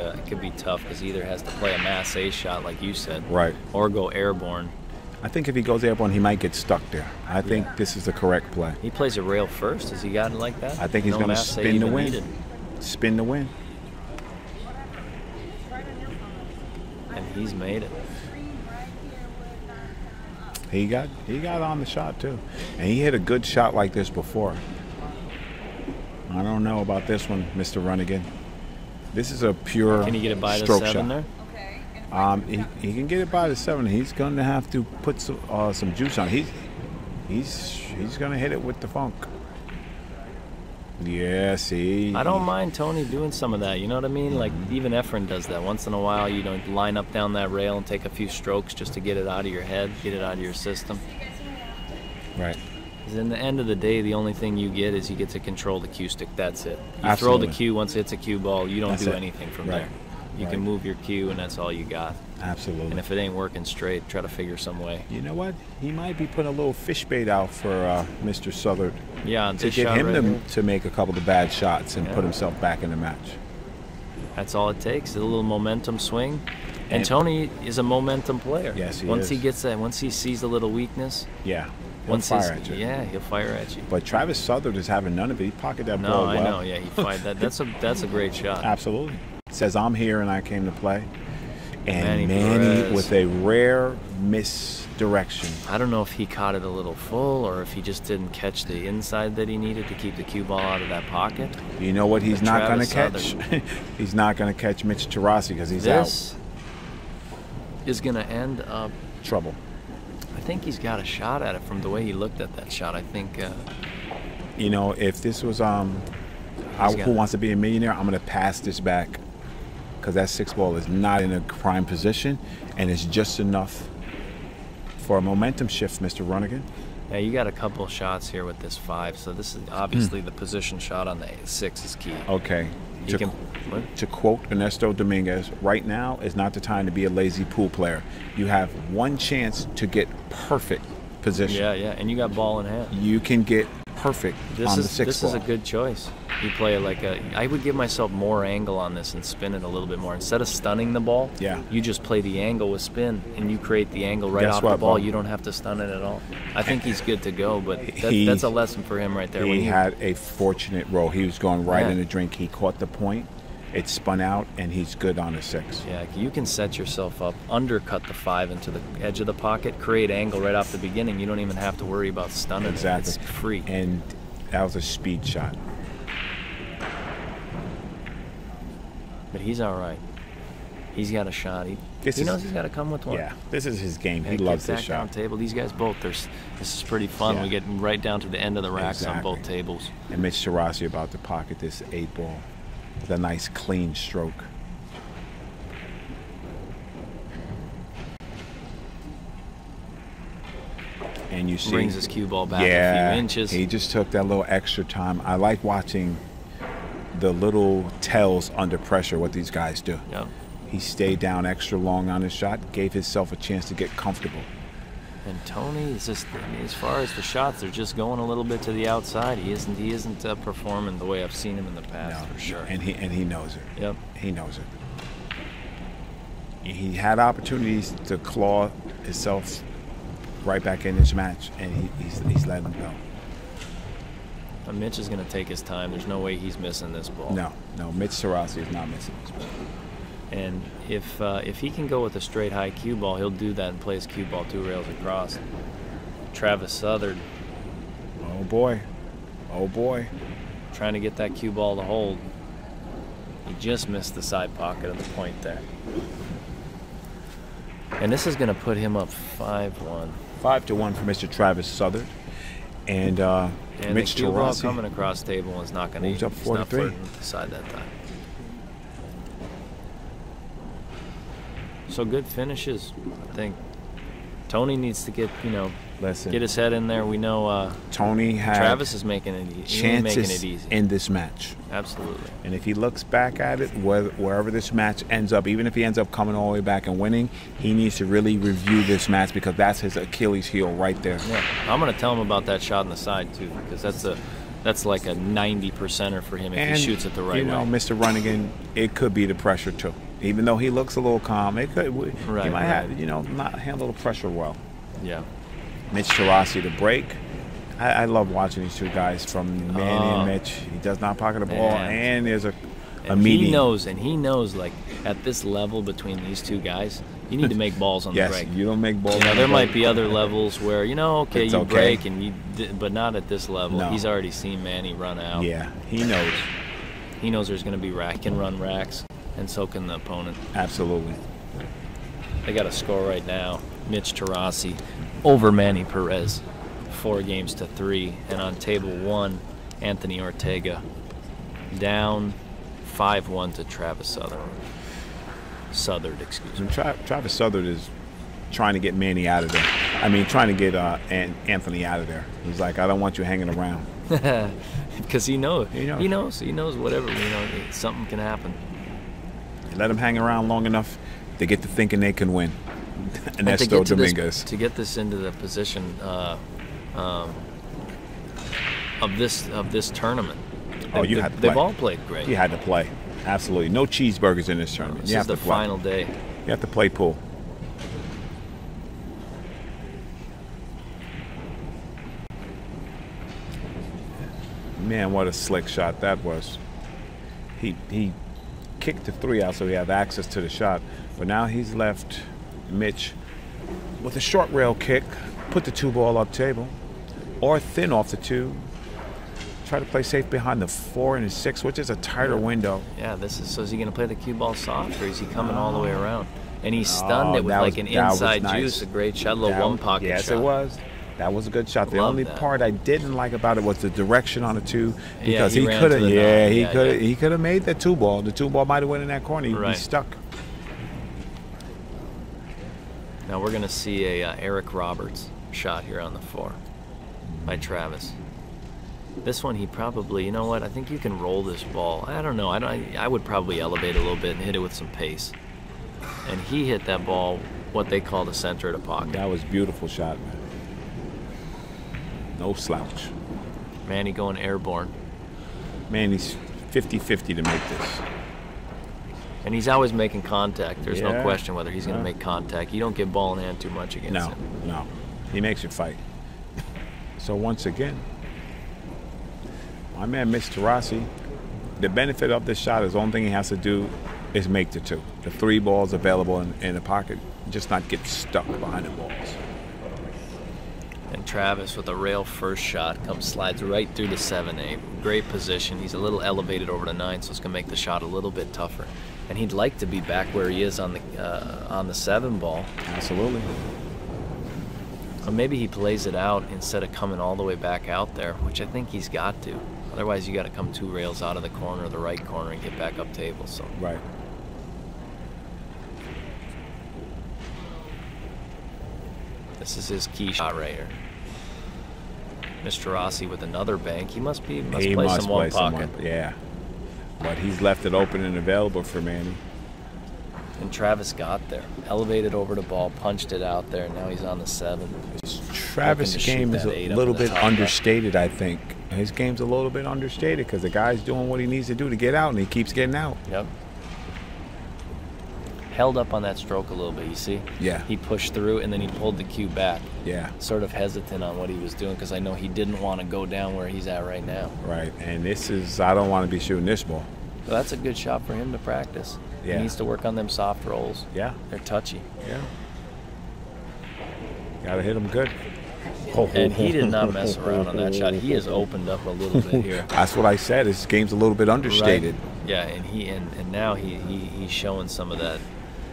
tough, because he either has to play a mass A shot, like you said, right, or go airborne. I think if he goes airborne, he might get stuck there. I think this is the correct play. He plays a rail first. Has he got it like that? I think he's going to spin the win. spin to win. And he's made it. He got on the shot too, and he hit a good shot like this before. I don't know about this one, Mr. Runnigan. This is a pure Can he get it by the stroke 7 shot. there? He can get it by the 7. He's going to have to put some juice on. He's going to hit it with the funk. Yeah, see. I don't mind Tony doing some of that. You know what I mean? Like even Efren does that once in a while. You know, line up down that rail and take a few strokes just to get it out of your head, get it out of your system. Right. Because in the end of the day, the only thing you get is you get to control the cue stick. That's it. You Absolutely. throw the cue. Once it hits a cue ball, you don't That's do it. anything from Right. there. You Right. can move your cue, and that's all you got. Absolutely. And if it ain't working straight, try to figure some way. You know what? He might be putting a little fish bait out for Mr. Southard Yeah, on to this get shot him right here, to make a couple of bad shots and Yeah. put himself back in the match. that's all it takes. A little momentum swing. And And- Tony is a momentum player. Yes, he once is. he gets that, once he sees a little weakness, Yeah. He'll once fire at you. yeah, he'll fire at you. But Travis Southard is having none of it. He pocketed that No, ball I well. know. Yeah, he fired that. That's a great shot. Absolutely. Says, I'm here and I came to play. And Manny Manny Perez. with a rare misdirection. I don't know if he caught it a little full or if he just didn't catch the inside that he needed to keep the cue ball out of that pocket. You know what he's But not going to Travis catch? He's not going to catch Mitch Terrasi because he's This is going to end up. out. Trouble. I think he's got a shot at it from the way he looked at that shot. I think. You know, if this was got Who it. Wants to Be a Millionaire, I'm going to pass this back because that 6 ball is not in a prime position and it's just enough for a momentum shift, Mr. Runnigan. Yeah, you got a couple shots here with this 5, so this is obviously the position shot on the 6 is key. Okay. He can, what? To quote Ernesto Dominguez, right now is not the time to be a lazy pool player. You have one chance to get perfect position. Yeah, and you got ball in hand. You can get perfect on the 6 This ball. is a good choice. You play it like I would give myself more angle on this and spin it a little bit more. Instead of stunning the ball, Yeah. you just play the angle with spin, and you create the angle right Guess off what, the ball. Bob? You don't have to stun it at all. I think he's good to go, but He- that's a lesson for him right there. He When you- had a fortunate roll. He was going right Yeah. in the drink. He caught the point. It spun out, and he's good on the 6. Yeah, you can set yourself up, undercut the 5 into the edge of the pocket, create angle right off the beginning. You don't even have to worry about stunning Exactly. it. It's free. And that was a speed shot. But he's all right. He's got a shot. He This is- knows he's got to come with one. Yeah, this is his game. Yeah, He get loves this back down shot. table. These guys both. This is pretty fun. Yeah. We get right down to the end of the racks on Exactly. both tables. And Mitch Terrasi about to pocket this 8 ball with a nice clean stroke. And you see, Brings his cue ball back yeah, a few inches. he just took that little extra time. I like watching the little tells under pressure, what these guys do. Yep. He stayed down extra long on his shot, gave himself a chance to get comfortable. And Tony is just, as far as the shots, they're just going a little bit to the outside. He isn't performing the way I've seen him in the past, for sure. And he knows it. Yep. He knows it. He had opportunities to claw himself right back in this match, and he's letting him go. And Mitch is going to take his time. There's no way he's missing this ball. No, Mitch Terrasi is not missing this ball. And if he can go with a straight high cue ball, he'll do that and play his cue ball 2 rails across. Travis Southard Oh boy. Oh boy. trying to get that cue ball to hold. He just missed the side pocket of the point there. And this is going to put him up 5-1. 5-1 for Mr. Travis Southard. And And Mitch the cue ball Terrasi coming across table is not going moves to up 4-3. side that time. So good finishes, I think. Tony needs to get his head in there. We know Tony had Travis is making it chances easy. in this match. Absolutely. And if he looks back at it, wherever this match ends up, even if he ends up coming all the way back and winning, he needs to really review this match because that's his Achilles heel right there. Yeah, I'm going to tell him about that shot on the side too, because that's like a 90%er for him if he shoots it the right way. Mr. Runnigan, it could be the pressure too. Even though he looks a little calm, he might have, not handle the pressure well. Yeah. Mitch Terrasi to break. I love watching these two guys from Manny and Mitch. He does not pocket the ball, Man. and there's a And he knows, like, at this level between these two guys, you need to make balls on the break. Yes, you don't make balls. There might be other levels where, okay, you break, but not at this level. No. He's already seen Manny run out. Yeah, he knows. He knows there's going to be can run racks, and so can the opponent. Absolutely. They got a score right now. Mitch Terrasi over Manny Perez, 4-3. And on table 1, Anthony Ortega down 5-1 to Travis Southard, excuse me. Travis Southard is trying to get Manny out of there. Trying to get Anthony out of there. He's like, I don't want you hanging around. Because he knows whatever, something can happen. You let him hang around long enough, they get to thinking they can win. And that's still Dominguez. To get this into the position of this tournament. You had to play. They've all played great. You had to play. Absolutely. No cheeseburgers in this tournament. This is the final day. You have to play pool. Man, what a slick shot that was. He kicked the 3 out so he had access to the shot. But now he's left Mitch with a short rail kick, put the 2-ball up table, or thin off the 2. Try to play safe behind the 4 and the 6, which is a tighter window. Yeah, so is he going to play the cue ball soft, or is he coming all the way around? And he stunned it with like an inside juice, a great shot, a little one-pocket shot. Yes, it was. That was a good shot. The only part I didn't like about it was the direction on the 2, because he could have. He could have made that 2-ball. The 2-ball might have went in that corner. He'd be stuck. Now we're going to see a Eric Roberts shot here on the 4 by Travis. This one he probably, you know what, I think you can roll this ball. I don't know. I would probably elevate a little bit and hit it with some pace. And he hit that ball what they call the center of the pocket. That was a beautiful shot, man. No slouch. Manny going airborne. Manny's 50-50 to make this. And he's always making contact. There's no question whether he's going to make contact. You don't get ball in hand too much against him. No. He makes you fight. So once again, my man Mitch Terrasi, the benefit of this shot is the only thing he has to do is make the 2. The 3 balls available in the pocket, just not get stuck behind the balls. And Travis with a rail first shot slides right through the 7-8. Great position. He's a little elevated over the 9, so it's going to make the shot a little bit tougher. And he'd like to be back where he is on the 7 ball. Absolutely. Or maybe he plays it out instead of coming all the way back out there, which I think he's got to. Otherwise, you got to come 2 rails out of the corner, the right corner, and get back up table. So. Right. This is his key shot right here. Mr. Rossi with another bank. He must play some one pocket. Yeah. But he's left it open and available for Manny. And Travis got there. Elevated over the ball, punched it out there, and now he's on the 7. Travis' game is a little bit understated, I think. His game's a little bit understated because the guy's doing what he needs to do to get out, and he keeps getting out. Yep. Held up on that stroke a little bit, you see? Yeah. He pushed through, and then he pulled the cue back. Yeah. Sort of hesitant on what he was doing because I know he didn't want to go down where he's at right now. Right, and this is, I don't want to be shooting this ball. So that's a good shot for him to practice. Yeah. He needs to work on them soft rolls. Yeah. They're touchy. Yeah. Got to hit them good. And he did not mess around on that shot. He has opened up a little bit here. That's what I said. His game's a little bit understated. Right. Yeah, and now he's showing some of that.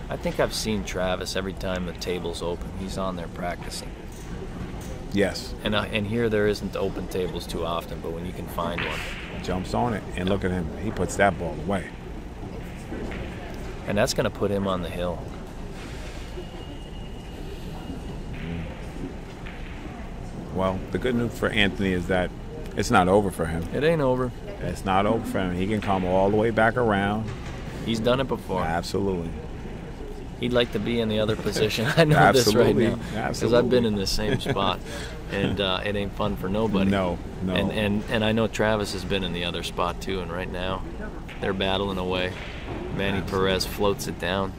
I think I've seen Travis every time the table's open. He's on there practicing. Yes. And here there isn't open tables too often, but when you can find one, jumps on it, and look at him. He puts that ball away. And that's going to put him on the hill. Well, the good news for Anthony is that it's not over for him. It ain't over. It's not over for him. He can come all the way back around. He's done it before. Absolutely. He'd like to be in the other position. I know this right now because I've been in the same spot, and it ain't fun for nobody. No. And I know Travis has been in the other spot too, and right now they're battling away. Manny Perez floats it down.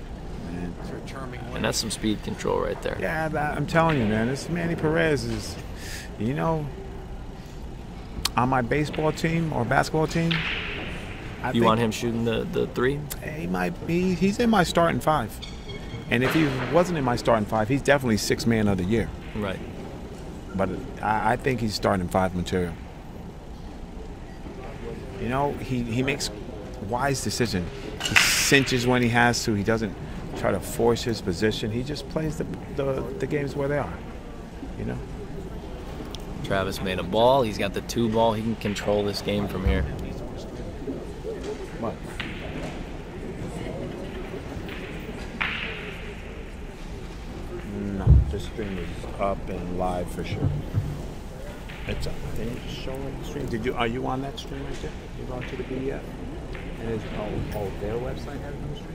And that's some speed control right there. Yeah, I'm telling you, man, this Manny Perez is, on my baseball team or basketball team, You want him shooting the three? He might be. He's in my starting five. And if he wasn't in my starting five, he's definitely sixth man of the year. Right. But I think he's starting five material. You know, he makes wise decisions. He cinches when he has to. He doesn't try to force his position. He just plays the games where they are, you know. Travis made a ball. He's got the 2 ball. He can control this game from here. What? No, this stream is up and live for sure. It's up. Can you just show on the stream? Are you on that stream right there? You're going to the BEF? And is their website has it on the stream?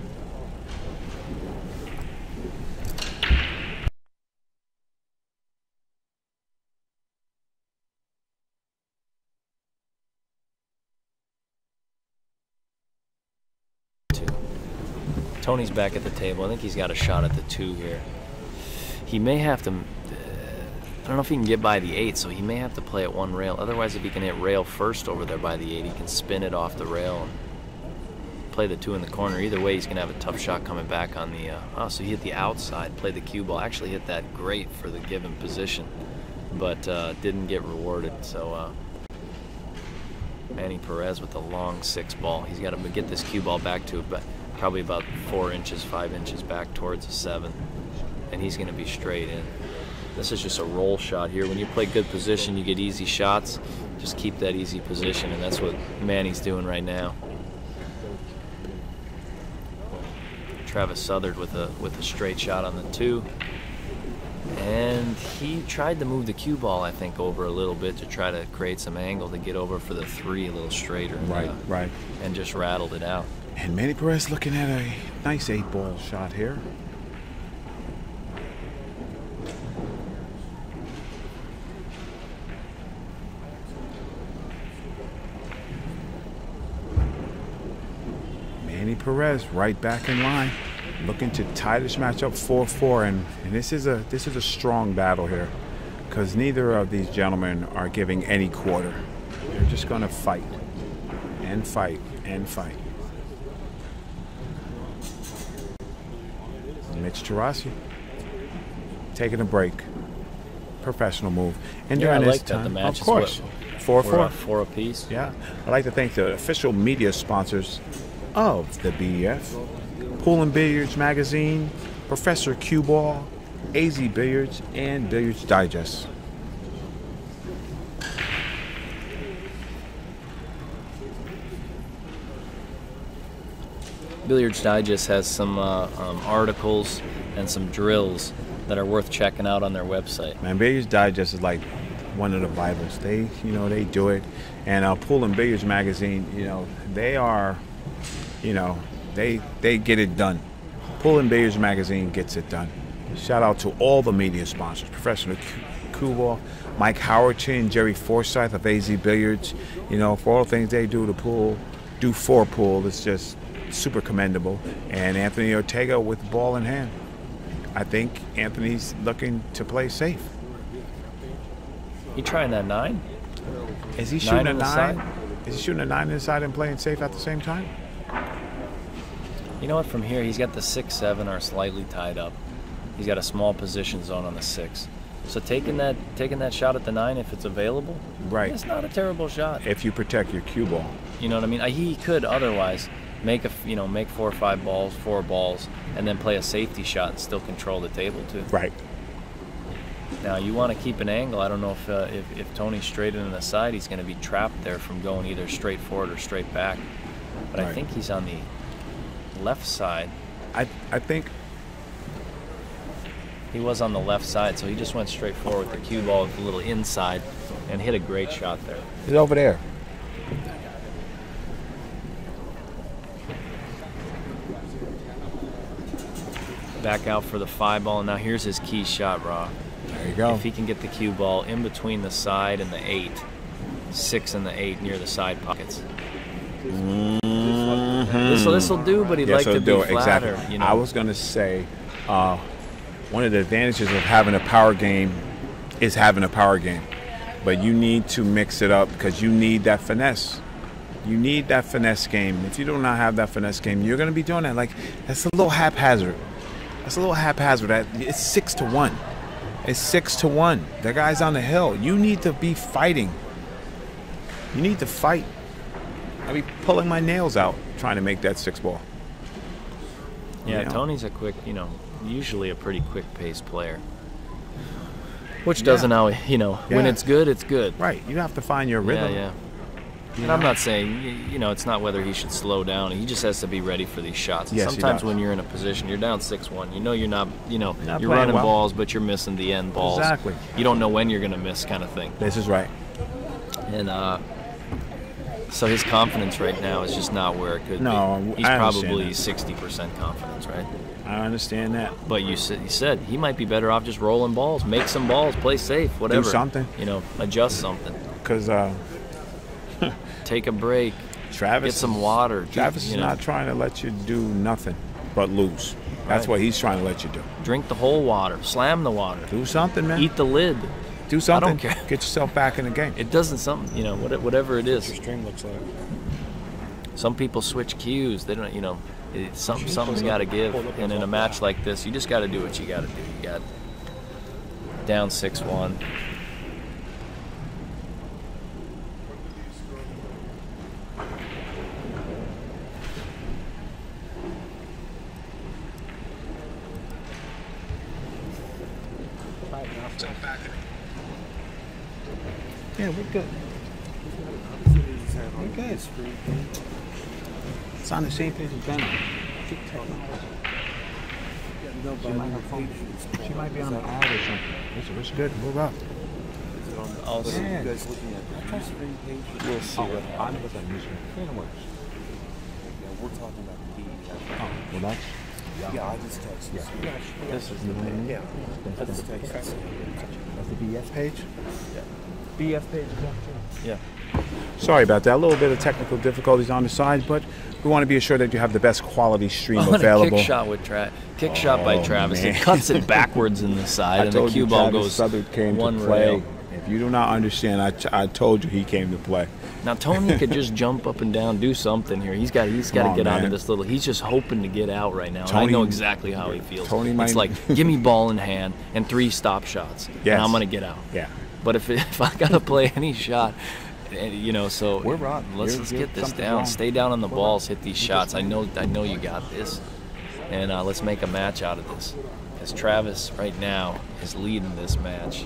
Tony's back at the table. I think he's got a shot at the 2 here. He may have to, I don't know if he can get by the 8, so he may have to play at 1 rail. Otherwise, if he can hit rail first over there by the 8, he can spin it off the rail and play the 2 in the corner. Either way, he's going to have a tough shot coming back on the, so he hit the outside, played the cue ball. Actually hit that great for the given position, but didn't get rewarded. So Manny Perez with the long 6 ball. He's got to get this cue ball back to it, probably about 4 inches, 5 inches back towards a 7, and he's going to be straight in. This is just a roll shot here. When you play good position, you get easy shots. Just keep that easy position, and that's what Manny's doing right now. Travis Southard with a straight shot on the 2, and he tried to move the cue ball, I think, over a little bit to try to create some angle to get over for the 3 a little straighter. Right. And just rattled it out. And Manny Perez looking at a nice 8-ball shot here. Manny Perez right back in line, looking to tie this match up 4-4, and this is a strong battle here, because neither of these gentlemen are giving any quarter. They're just going to fight and fight and fight. Mitch Terrasi taking a break. Professional move. And yeah, I during like this that. time, The match of course, is 4-4. 4 apiece. Yeah. I'd like to thank the official media sponsors of the BEF: Pool and Billiards Magazine, Professor Cue Ball, AZ Billiards, and Billiards Digest. Billiards Digest has some articles and some drills that are worth checking out on their website. Man, Billiards Digest is like one of the Bibles. They do it. And Pool and Billiards Magazine, they are, they get it done. Pool and Billiards Magazine gets it done. Shout out to all the media sponsors: Professional Cue Ball, Mike Howerton, Jerry Forsyth of AZ Billiards. For all the things they do for pool, it's just super commendable. And Anthony Ortega with the ball in hand. I think Anthony's looking to play safe. You trying that 9? Is he shooting a 9? Side? Is he shooting a 9 inside and playing safe at the same time? You know what? From here, he's got the 6-7 are slightly tied up. He's got a small position zone on the 6. So taking that shot at the 9, if it's available, right, it's not a terrible shot. If you protect your cue ball. You know what I mean? He could otherwise make 4 or 5 balls, 4 balls, and then play a safety shot and still control the table too. Right. Now you want to keep an angle. I don't know if Tony's straight in the side, he's going to be trapped there from going either straight forward or straight back. But right. I think he's on the left side. I think he was on the left side, so he just went straight forward with the cue ball with a little inside and hit a great shot there. He's over there. Back out for the 5 ball, and now here's his key shot, Raw. There you go. If he can get the cue ball in between the side and the 8, 6 and the 8 near the side pockets. Mm-hmm. This will do, but he'd like to be flatter. Exactly. I was going to say one of the advantages of having a power game is having a power game. But you need to mix it up because you need that finesse. You need that finesse game. If you do not have that finesse game, you're going to be doing that. Like, that's a little haphazard. It's 6-1. It's 6-1. The guy's on the hill. You need to be fighting. You need to fight. I'll be pulling my nails out trying to make that 6-ball. Yeah, Tony's a quick, usually a pretty quick-paced player. Which doesn't always, when it's good, it's good. Right. You have to find your rhythm. Yeah. And I'm not saying, it's not whether he should slow down. He just has to be ready for these shots. Yes, sometimes when you're in a position, you're down 6-1. You're not, you're playing running well. balls, but you're missing the end balls. Exactly. You don't know when you're going to miss, kind of thing. This is right. And so his confidence right now is just not where it could be. He's probably 60% confidence, right? I understand that. But you said he might be better off just rolling balls, make some balls, play safe, whatever. Do something. Adjust something. Because take a break. Travis, get some water. Travis is not trying to let you do nothing but lose. That's what he's trying to let you do. Drink the whole water. Slam the water. Do something, man. Eat the lid. Do something. I don't care. Get yourself back in the game. It doesn't something, whatever it is. Your string looks like. Some people switch cues. They don't, something's got to give. And in a match like this, you just got to do what you got to do. You got down 6-1. Yeah, we're good. We're good. It's on the same page as Ben. She might be on the ad or something. It's good. Move up. I'll see. You guys looking at the screen page? We'll see what I'm looking at music. Yeah, we're talking about the BEF. Oh, well, that's. Yeah, I just texted. Yeah. This is the page. Yeah, I just texted. That's the BF page? Yeah. BF page. Yeah. Sorry about that. A little bit of technical difficulties on the side, but we want to be assured that you have the best quality stream available. Kick shot with kick shot by Travis. Man. He cuts it backwards in the side, and the cue ball goes Southard came one to play. rail. If you do not understand, I told you he came to play. Now Tony could just jump up and down, do something here. He's got to get out of this little. He's just hoping to get out right now. Tony, and I know exactly how he feels. It's like, give me ball in hand and 3 stop shots, yes. and I'm gonna get out. Yeah. But if I gotta play any shot, so we're right. Let's get this down. Wrong. Stay down on the balls, hit these shots. I know you got this, and let's make a match out of this. Because Travis right now is leading this match,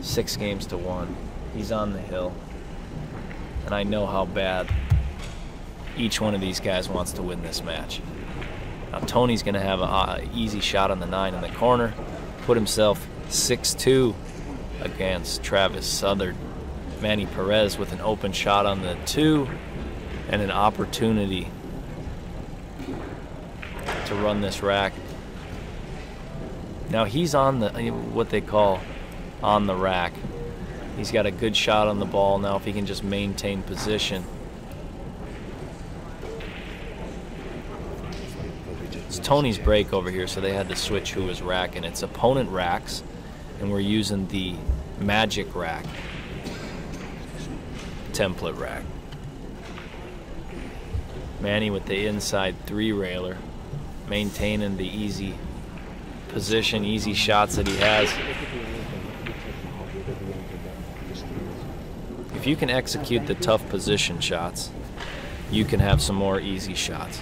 6-1. He's on the hill, and I know how bad each one of these guys wants to win this match. Now Tony's gonna have an easy shot on the 9 in the corner, put himself 6-2 against Travis Southard. Manny Perez with an open shot on the 2 and an opportunity to run this rack. Now he's on the what they call on the rack. He's got a good shot on the ball now if he can just maintain position. It's Tony's break over here, so they had to switch who was racking. It's opponent racks, and we're using the magic rack. Template rack. Manny with the inside 3-railer, maintaining the easy position, easy shots that he has. If you can execute the tough position shots, you can have some more easy shots.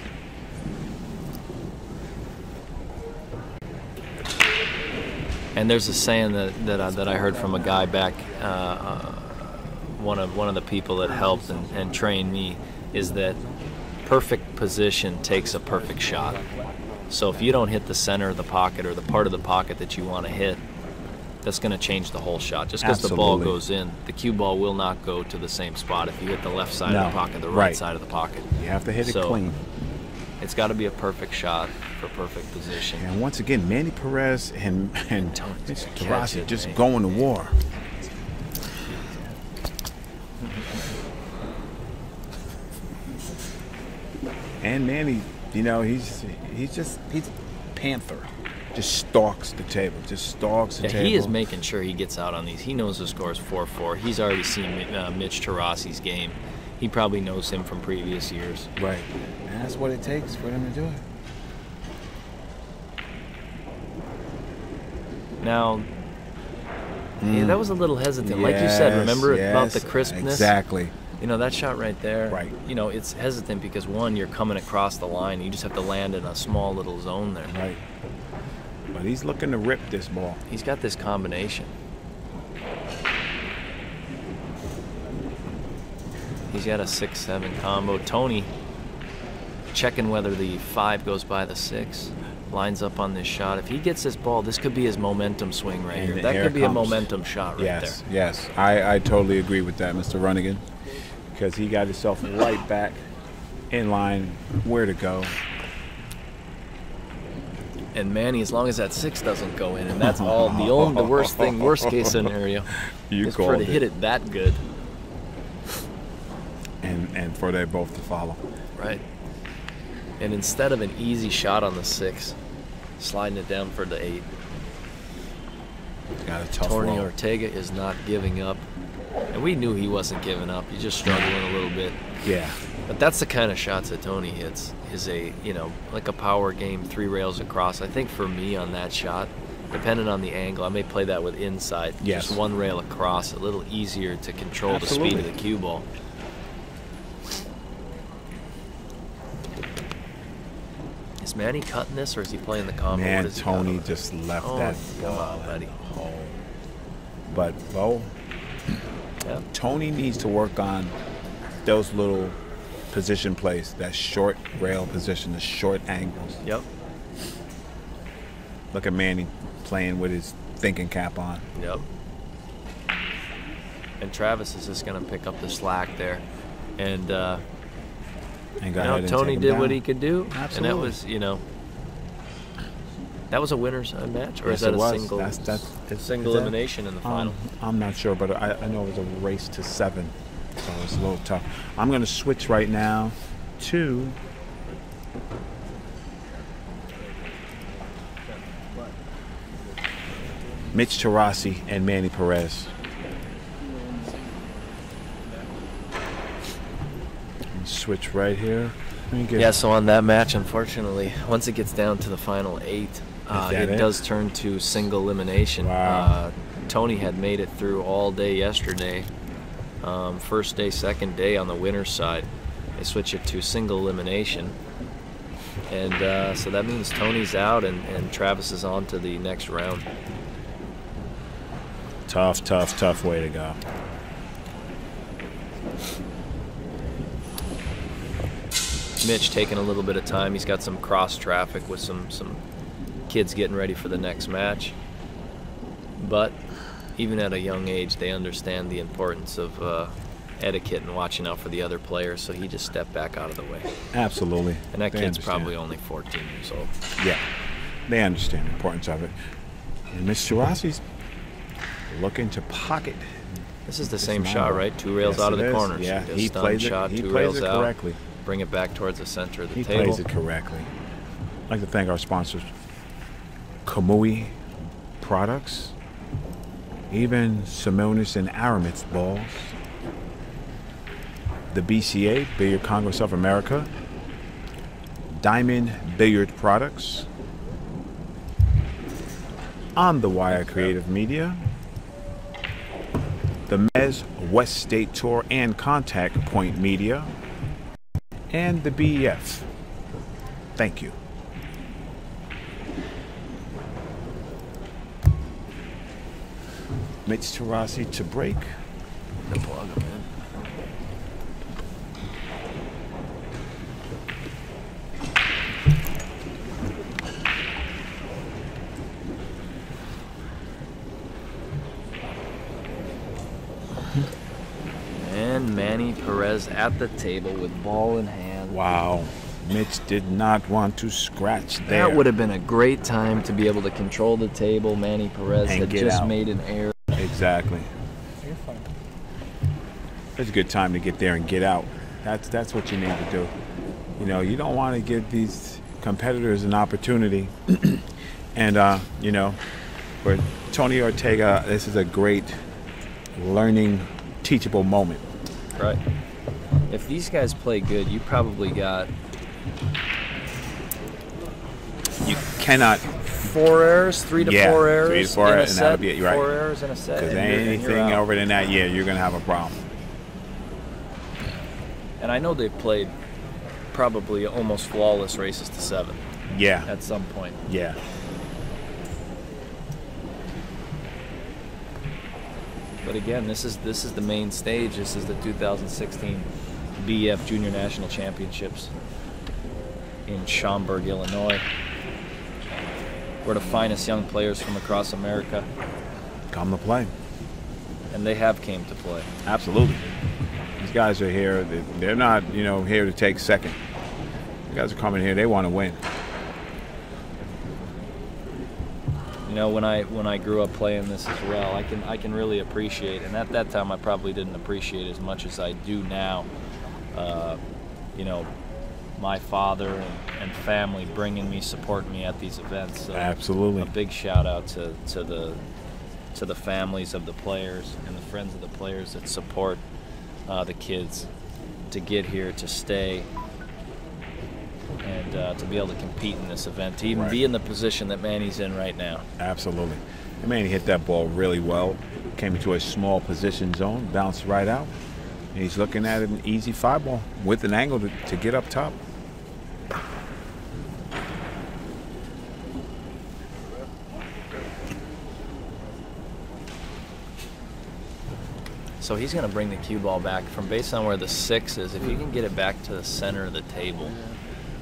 And there's a saying that I heard from a guy back. One of the people that helped and trained me is that perfect position takes a perfect shot. So if you don't hit the center of the pocket or the part of the pocket that you want to hit, that's going to change the whole shot. Just because the ball goes in, the cue ball will not go to the same spot if you hit the left side of the pocket, the right side of the pocket. You have to hit it clean. It's got to be a perfect shot for perfect position. And once again, Manny Perez and Terrasi just going to war. And Manny, he's Panther. Just stalks the table. Just stalks the table. He is making sure he gets out on these. He knows the score is 4-4. He's already seen Mitch Terrasi's game. He probably knows him from previous years. Right. And that's what it takes for them to do it. Now, yeah, that was a little hesitant. Like you said, remember about the crispness? Exactly. You know, that shot right there, Right. you know, it's hesitant because, one, you're coming across the line. You just have to land in a small little zone there. Right. But he's looking to rip this ball. He's got this combination. He's got a 6-7 combo. Tony checking whether the 5 goes by the 6. Lines up on this shot. If he gets this ball, this could be his momentum swing right here. That could be a momentum shot right there. Yes. I totally agree with that, Mr. Runnigan. Because he got himself right back in line where to go. And Manny, as long as that 6 doesn't go in, and that's all the worst case scenario, is for to hit it that good. And for they both to follow. Right. And instead of an easy shot on the 6, sliding it down for the 8. Got a tough Tony roll. Ortega is not giving up. And we knew he wasn't giving up. He's just struggling a little bit. Yeah. But that's the kind of shots that Tony hits, is a, you know, like a power game, 3 rails across. I think for me on that shot, depending on the angle, I may play that with inside. Yes. Just 1 rail across, a little easier to control the speed of the cue ball. Is Manny cutting this, or is he playing the combo? Man, Tony just left that come on, buddy. home. But, Bo, Yeah. Tony needs to work on those little position plays, that short rail position, the short angles. Yep. Look at Manny playing with his thinking cap on. Yep. And Travis is just going to pick up the slack there. And, And you know, Tony did what he could do. Absolutely. And that was, you know, that was a winner's match? Or Yes, is that it a was. single, That's single elimination in the final? I'm not sure, but I know it was a race to 7, so it's a little tough. I'm going to switch right now to Mitch Terrasi and Manny Perez. Switch right here. Let me get Yeah, so on that match, unfortunately, once it gets down to the final 8, it does turn to single elimination. Wow. Tony had made it through all day yesterday. First day, second day on the winner's side. They switch it to single elimination. And so that means Tony's out and Travis is on to the next round. Tough way to go. Mitch taking a little bit of time. He's got some cross traffic with some kids getting ready for the next match. But even at a young age, they understand the importance of etiquette and watching out for the other players, so he just stepped back out of the way. Absolutely. And that They kid's understand. probably only 14 years old. Yeah, they understand the importance of it. And Mr. Terrasi's looking to pocket. This is the this same nine shot, ball. right? 2 rails Yes, out of it the is. corners. Yeah, Just he stun plays shot, it. He 2 plays rails it out. correctly. Bring it back towards the center of the He table. plays it correctly. I'd like to thank our sponsors, Kamui Products, even Simonis and Aramitz balls, the BCA, Billiard Congress of America, Diamond Billiard Products, On the Wire Creative Media, the Mez West State Tour and Contact Point Media, and the BEF. Thank you. Mitch Terrasi to break. The plug him in. And Manny Perez at the table with ball in hand. Wow. Mitch did not want to scratch there. That would have been a great time to be able to control the table. Manny Perez And had get just out. made an error. Exactly. It's a good time to get there and get out. That's what you need to do. You know, you don't want to give these competitors an opportunity. And, you know, for Tony Ortega, this is a great learning, teachable moment. Right. if these guys play good, you probably got You cannot. 4 errors, 3 to 4 errors. 3 to 4 in a errors, and that'll set, be it. You're right. 4 errors in a set. Because and anything you're out. over than that, yeah, you're going to have a problem. And I know they've played probably almost flawless races to 7 Yeah. at some point. Yeah. But again, this is the main stage. This is the 2016 BEF Junior National Championships in Schaumburg, Illinois, where the finest young players from across America Come to play. and they have came to play. Absolutely. These guys are here. They're not, here to take second. You guys are coming here. They want to win. You know, when I grew up playing this as well, I can really appreciate, and at that time I probably didn't appreciate as much as I do now. My father and family bringing me, supporting me at these events. So Absolutely. a big shout out to the families of the players and the friends of the players that support the kids to get here, to stay, and to be able to compete in this event, to even be in the position that Manny's in right now. Absolutely. And Manny hit that ball really well. Came into a small position zone, bounced right out. And he's looking at an easy 5-ball with an angle to get up top. So he's going to bring the cue ball back from based on where the 6 is. If you can get it back to the center of the table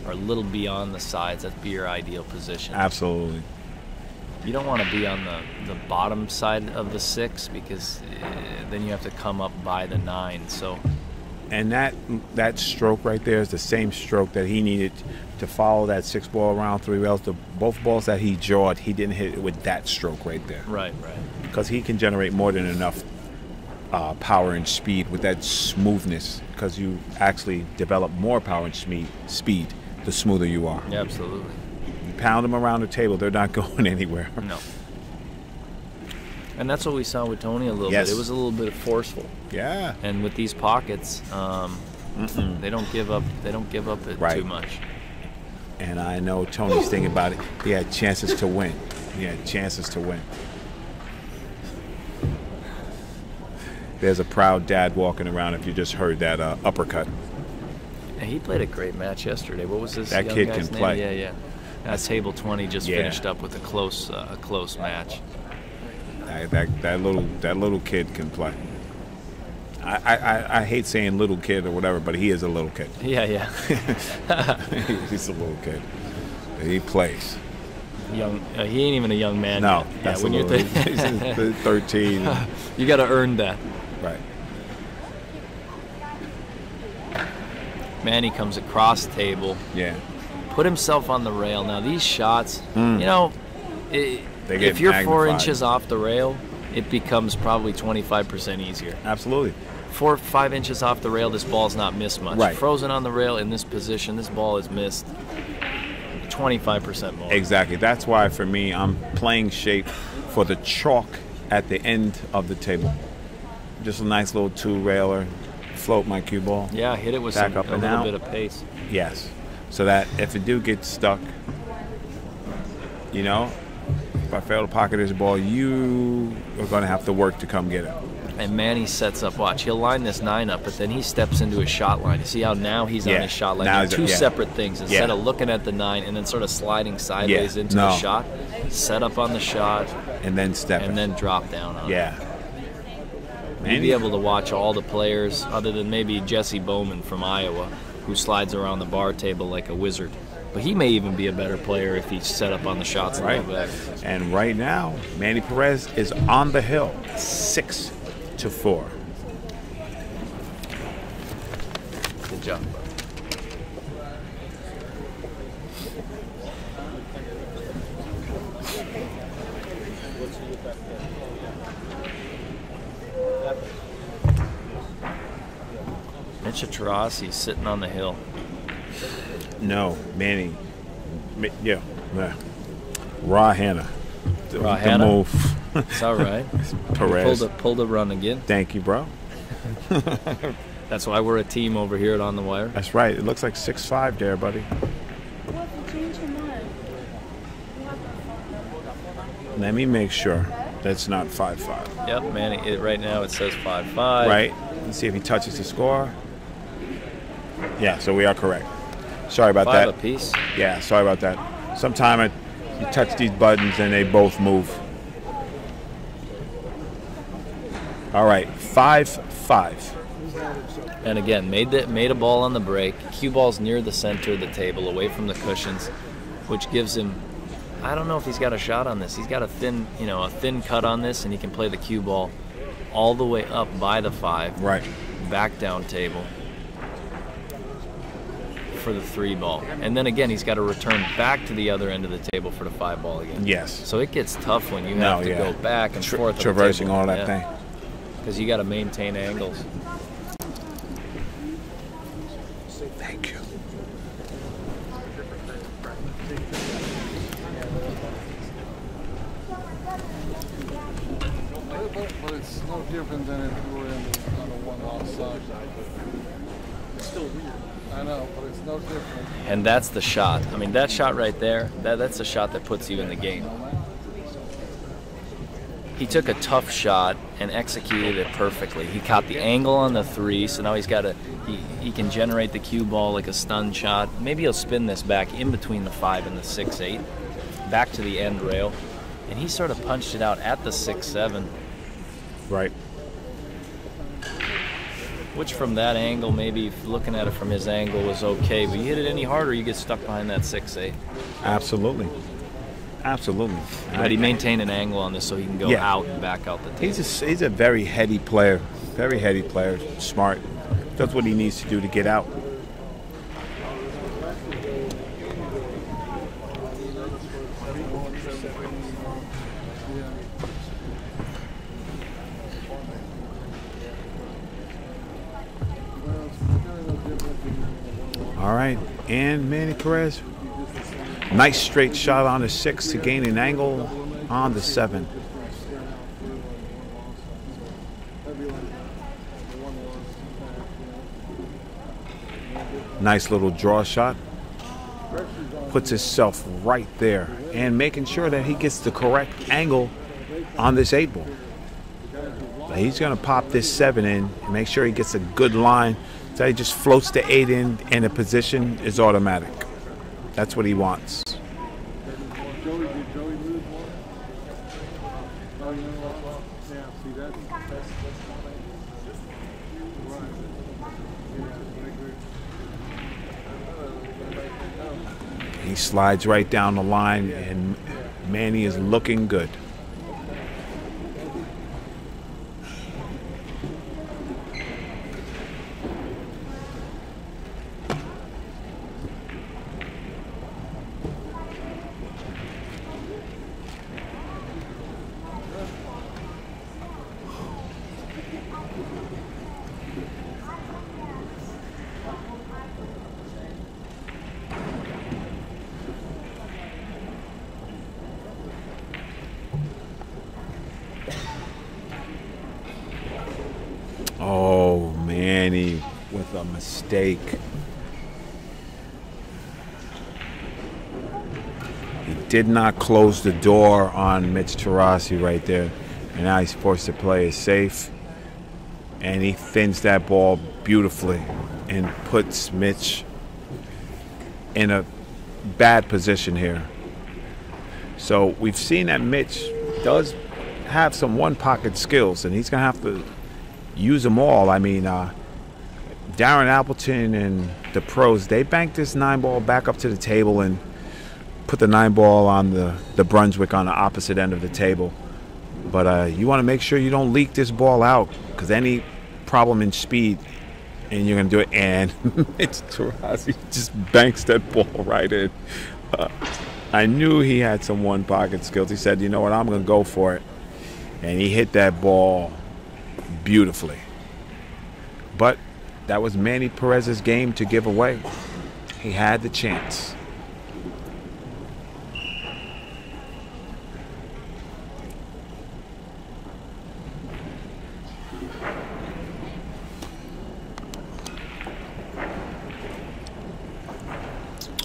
or a little beyond the sides, that'd be your ideal position. Absolutely. You don't want to be on the bottom side of the 6 because then you have to come up by the 9. So, And that stroke right there is the same stroke that he needed to follow that 6-ball around 3 rails. Both balls that he jawed, he didn't hit it with that stroke right there. right. Because he can generate more than enough power and speed with that smoothness, because you actually develop more power and speed the smoother you are. Yeah, absolutely. You pound them around the table, they're not going anywhere. No. And that's what we saw with Tony a little Yes. bit. It was a little bit forceful. Yeah. And with these pockets, they don't give up. They don't give up it too much. And I know Tony's thinking about it. He had chances to win. He had chances to win. There's a proud dad walking around if you just heard that uppercut. And he played a great match yesterday. What was this That young kid guy's can name? play. Yeah. Table 20 just finished up with a close match. That little kid can play. I hate saying little kid or whatever, but he is a little kid. Yeah. He's a little kid. He plays. Young. He ain't even a young man. No, yet. that's when a you're little, he's 13. You got to earn that. Right. Manny comes across the table. Yeah. Put himself on the rail. Now these shots, if you're 4 magnified. inches off the rail, it becomes probably 25% easier. Absolutely. 4 or 5 inches off the rail, this ball's not missed much. Right. Frozen on the rail in this position, this ball is missed 25% more. Exactly. That's why, for me, I'm playing shape for the chalk at the end of the table. Just a nice little 2-railer, float my cue ball. Yeah, hit it with Back a up and little out. bit of pace. Yes. So that if it do get stuck, if I fail to pocket this ball, you are going to have to work to come get it. And Manny sets up, watch, he'll line this 9 up, but then he steps into his shot line. You see how now he's on his shot line? Now They're two separate things. Instead of looking at the 9 and then sort of sliding sideways into the shot, set up on the shot, and then step and then drop down on it. Yeah. You'd be able to watch all the players, other than maybe Jesse Bowman from Iowa, who slides around the bar table like a wizard. But he may even be a better player if he's set up on the shots a little bit. And right now, Manny Perez is on the hill, 6-4. Good job. Mitch Terrasi sitting on the hill. No, Manny. Raw Hannah. Raw The Hannah? move. It's all right. Perez. Pulled a run again. Thank you, bro. That's why we're a team over here at On the Wire. That's right. It looks like 6'5" there, buddy. Let me make sure that's not 5'5". Yep, Manny. Right now it says 5'5". Right. Let's see if he touches the score. Yeah, so we are correct. Sorry about that. 5 apiece. Yeah, sorry about that. Sometimes you touch these buttons and they both move. All right, 5'5". And again, made a ball on the break. Cue ball's near the center of the table, away from the cushions, which gives him. I don't know if he's got a shot on this. He's got a thin cut on this, and he can play the cue ball all the way up by the 5. Right. Back down table for the 3 ball. And then again, he's got to return back to the other end of the table for the 5 ball again. Yes. So it gets tough when you have to go back and forth. Traversing all that thing. Because you got to maintain angles. Thank you. But it's no different than if you were on a one-loss side. It's still weird. I know, but it's no different. And that's the shot. I mean, that shot right there, that's a shot that puts you in the game. He took a tough shot and executed it perfectly. He caught the angle on the 3, so now he can generate the cue ball like a stun shot. Maybe he'll spin this back in between the 5 and the 6-8, back to the end rail. And he sort of punched it out at the 6-7. Right. Which from that angle, maybe looking at it from his angle, was okay. But you hit it any harder, you get stuck behind that 6-8. Absolutely. Absolutely. But he maintained an angle on this so he can go out and back out the table. He's a very heady player. Very heady player. Smart. That's what he needs to do to get out. All right, and Manny Perez, nice straight shot on the 6 to gain an angle on the 7. Nice little draw shot. Puts himself right there and making sure that he gets the correct angle on this 8 ball. But he's going to pop this 7 in and make sure he gets a good line. So he just floats the 8 in and the position is automatic. That's what he wants. He slides right down the line and Manny is looking good. Oh, Manny with a mistake. He did not close the door on Mitch Terrasi right there. And now he's forced to play it safe. And he thins that ball beautifully and puts Mitch in a bad position here. So we've seen that Mitch does have some one-pocket skills, and he's going to have to use them all. I mean, Darren Appleton and the pros, they banked this 9 ball back up to the table and put the 9 ball on the Brunswick on the opposite end of the table. But you want to make sure you don't leak this ball out, because any problem in speed, and you're going to do it. And it's Terrasi just banks that ball right in. I knew he had some one-pocket skills. He said, you know what, I'm going to go for it. And he hit that ball beautifully. But that was Manny Perez's game to give away. He had the chance.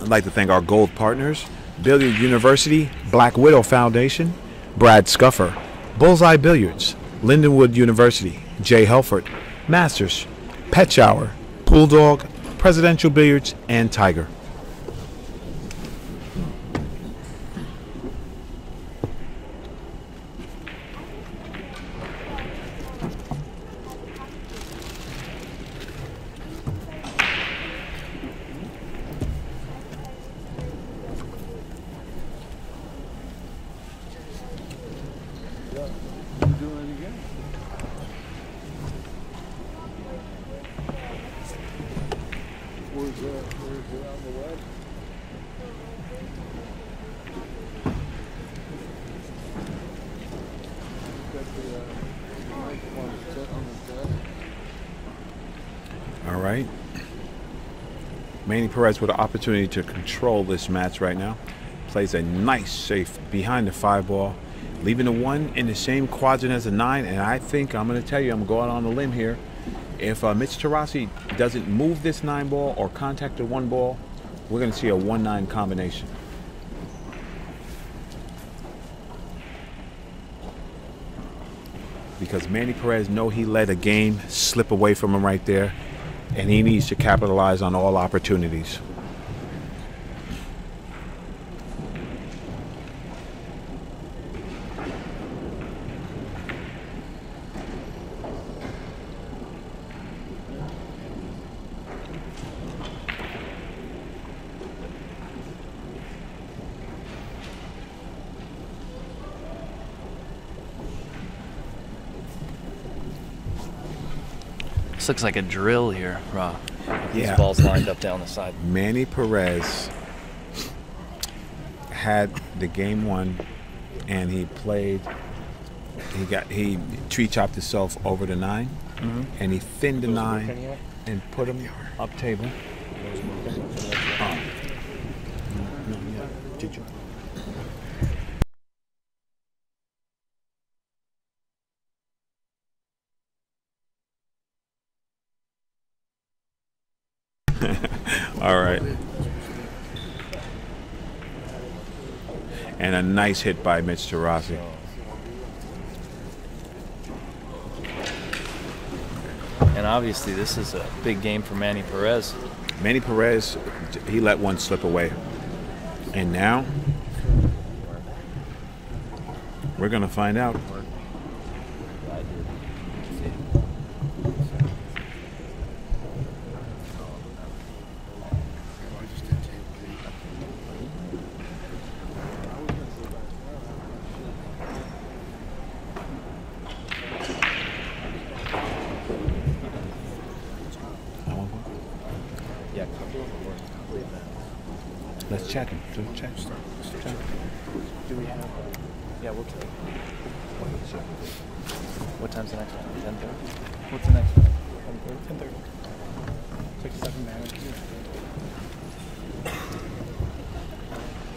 I'd like to thank our gold partners, Billiard University, Black Widow Foundation, Brad Scuffer, Bullseye Billiards, Lindenwood University, Jay Helford, Masters, Pet Shower, Pool Dog, Presidential Billiards, and Tiger. All right. Manny Perez with an opportunity to control this match right now. Plays a nice safe behind the 5-ball, leaving the 1 in the same quadrant as the 9. And I think, I'm going to tell you, I'm going on a limb here. If Mitch Terrasi doesn't move this 9-ball or contact the 1 ball, we're going to see a 1-9 combination. Because Manny Perez know he let a game slip away from him right there, and he needs to capitalize on all opportunities. This looks like a drill here, Rob. These Yeah. balls lined up down the side. Manny Perez had the game won, and he played. He tree chopped himself over the 9, and he thinned the 9 and put him up table. All right. And a nice hit by Mitch Terrasi. And obviously this is a big game for Manny Perez. Manny Perez, he let one slip away. And now we're going to find out. Let's check him. Check. Do we have? Yeah, we'll check. What time's the next one? 10:30. What's the next one? 10:30. 6-7 man.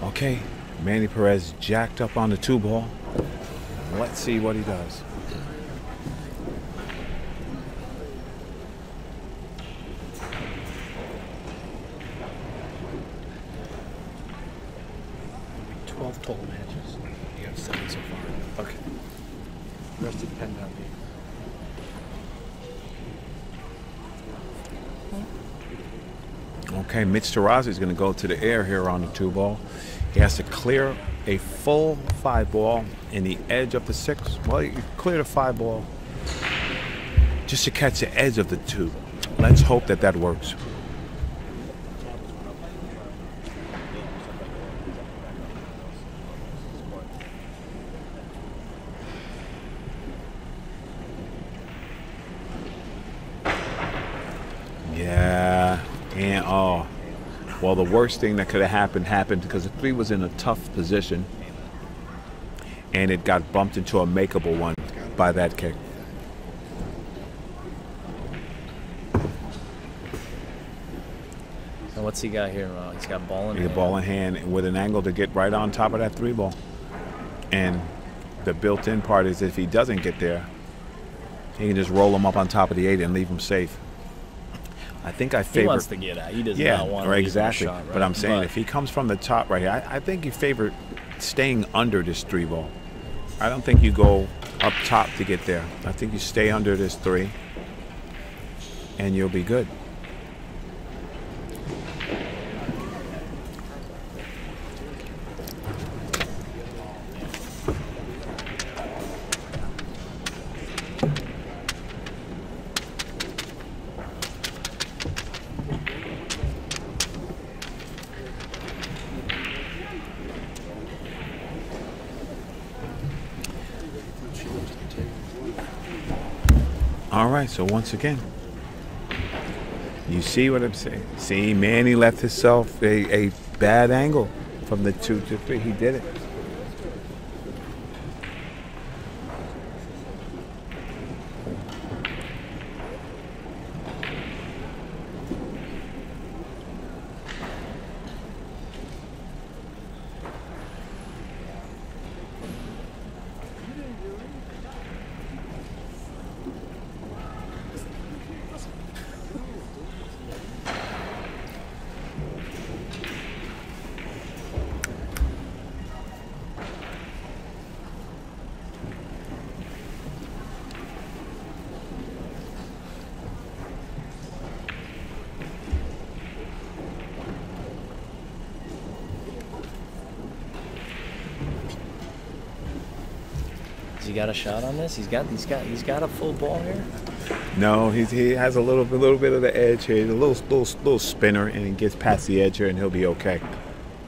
Okay, Manny Perez jacked up on the 2-ball. Let's see what he does. Total matches. You have 7 so far. Okay. The rest of depend on me. Okay, Mitch Terrasi is going to go to the air here on the 2-ball. He has to clear a full 5-ball in the edge of the 6. Well, you clear the 5-ball just to catch the edge of the 2. Let's hope that that works. Yeah, and oh, well, the worst thing that could have happened because the 3 was in a tough position, and it got bumped into a makeable one by that kick. And what's he got here? He's got ball in hand. A ball in hand with an angle to get right on top of that 3-ball. And the built-in part is if he doesn't get there, he can just roll him up on top of the 8 and leave him safe. I think I He favor. wants to get out. He does Yeah, not want to right, leave that exactly. shot, right? But I'm saying if he comes from the top right here, I think you favor staying under this 3 ball. I don't think you go up top to get there. I think you stay under this 3, and you'll be good. All right, so once again, you see what I'm saying? See, Manny left himself a bad angle from the 2 to 3. He did it. Has he got a shot on this? He's got a full ball here. No, he has a little bit of the edge here, a little spinner, and he gets past the edge here, and he'll be okay.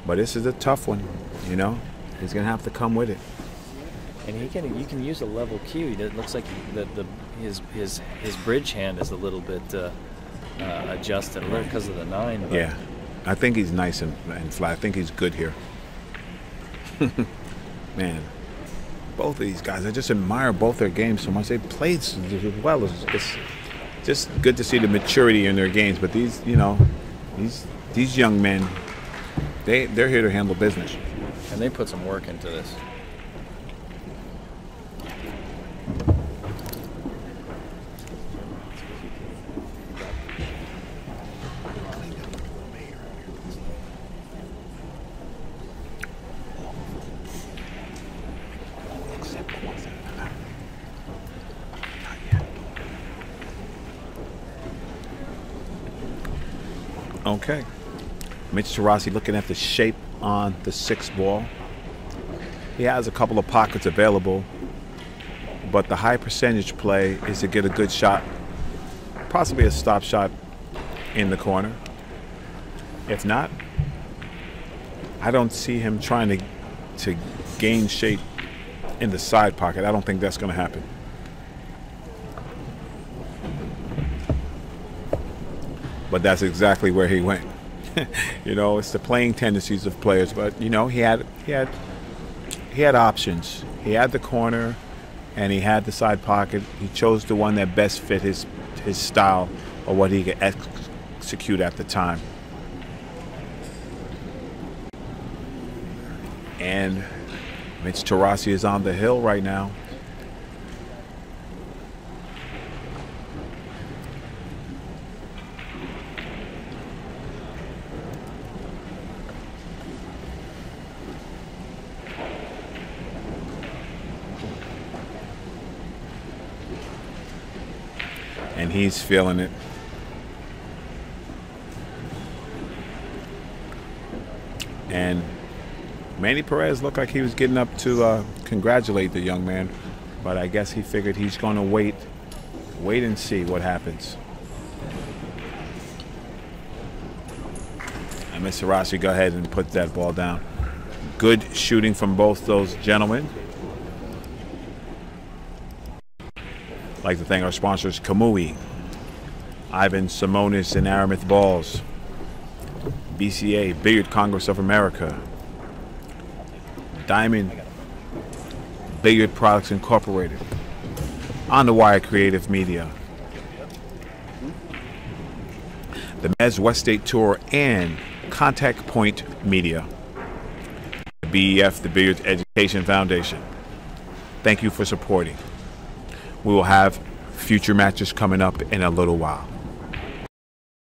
But this is a tough one, you know. He's gonna have to come with it. And you can use a level cue. It looks like his bridge hand is a little bit adjusted a little because of the 9. But Yeah, I think he's nice and flat. I think he's good here. Man, both of these guys, I just admire both their games so much. They played as well. It's just good to see the maturity in their games. But these, you know, these young men, they're here to handle business. And they put some work into this. Okay. Mitch Terrasi looking at the shape on the 6 ball. He has a couple of pockets available, but the high percentage play is to get a good shot, possibly a stop shot in the corner. If not, I don't see him trying to gain shape in the side pocket. I don't think that's going to happen. But that's exactly where he went. You know, it's the playing tendencies of players. But you know, he had options. He had the corner, and he had the side pocket. He chose the one that best fit his style or what he could execute at the time. And Mitch Terrasi is on the hill right now. And he's feeling it. And Manny Perez looked like he was getting up to congratulate the young man, but I guess he figured he's going to wait and see what happens. And Mr. Rossi, go ahead and put that ball down. Good shooting from both those gentlemen. I'd like to thank our sponsors, Kamui, Ivan Simonis and Aramith Balls, BCA, Billiard Congress of America, Diamond Billiard Products Incorporated, On the Wire Creative Media, the Mez West State Tour, and Contact Point Media, the BEF, the Billiards Education Foundation. Thank you for supporting. We will have future matches coming up in a little while.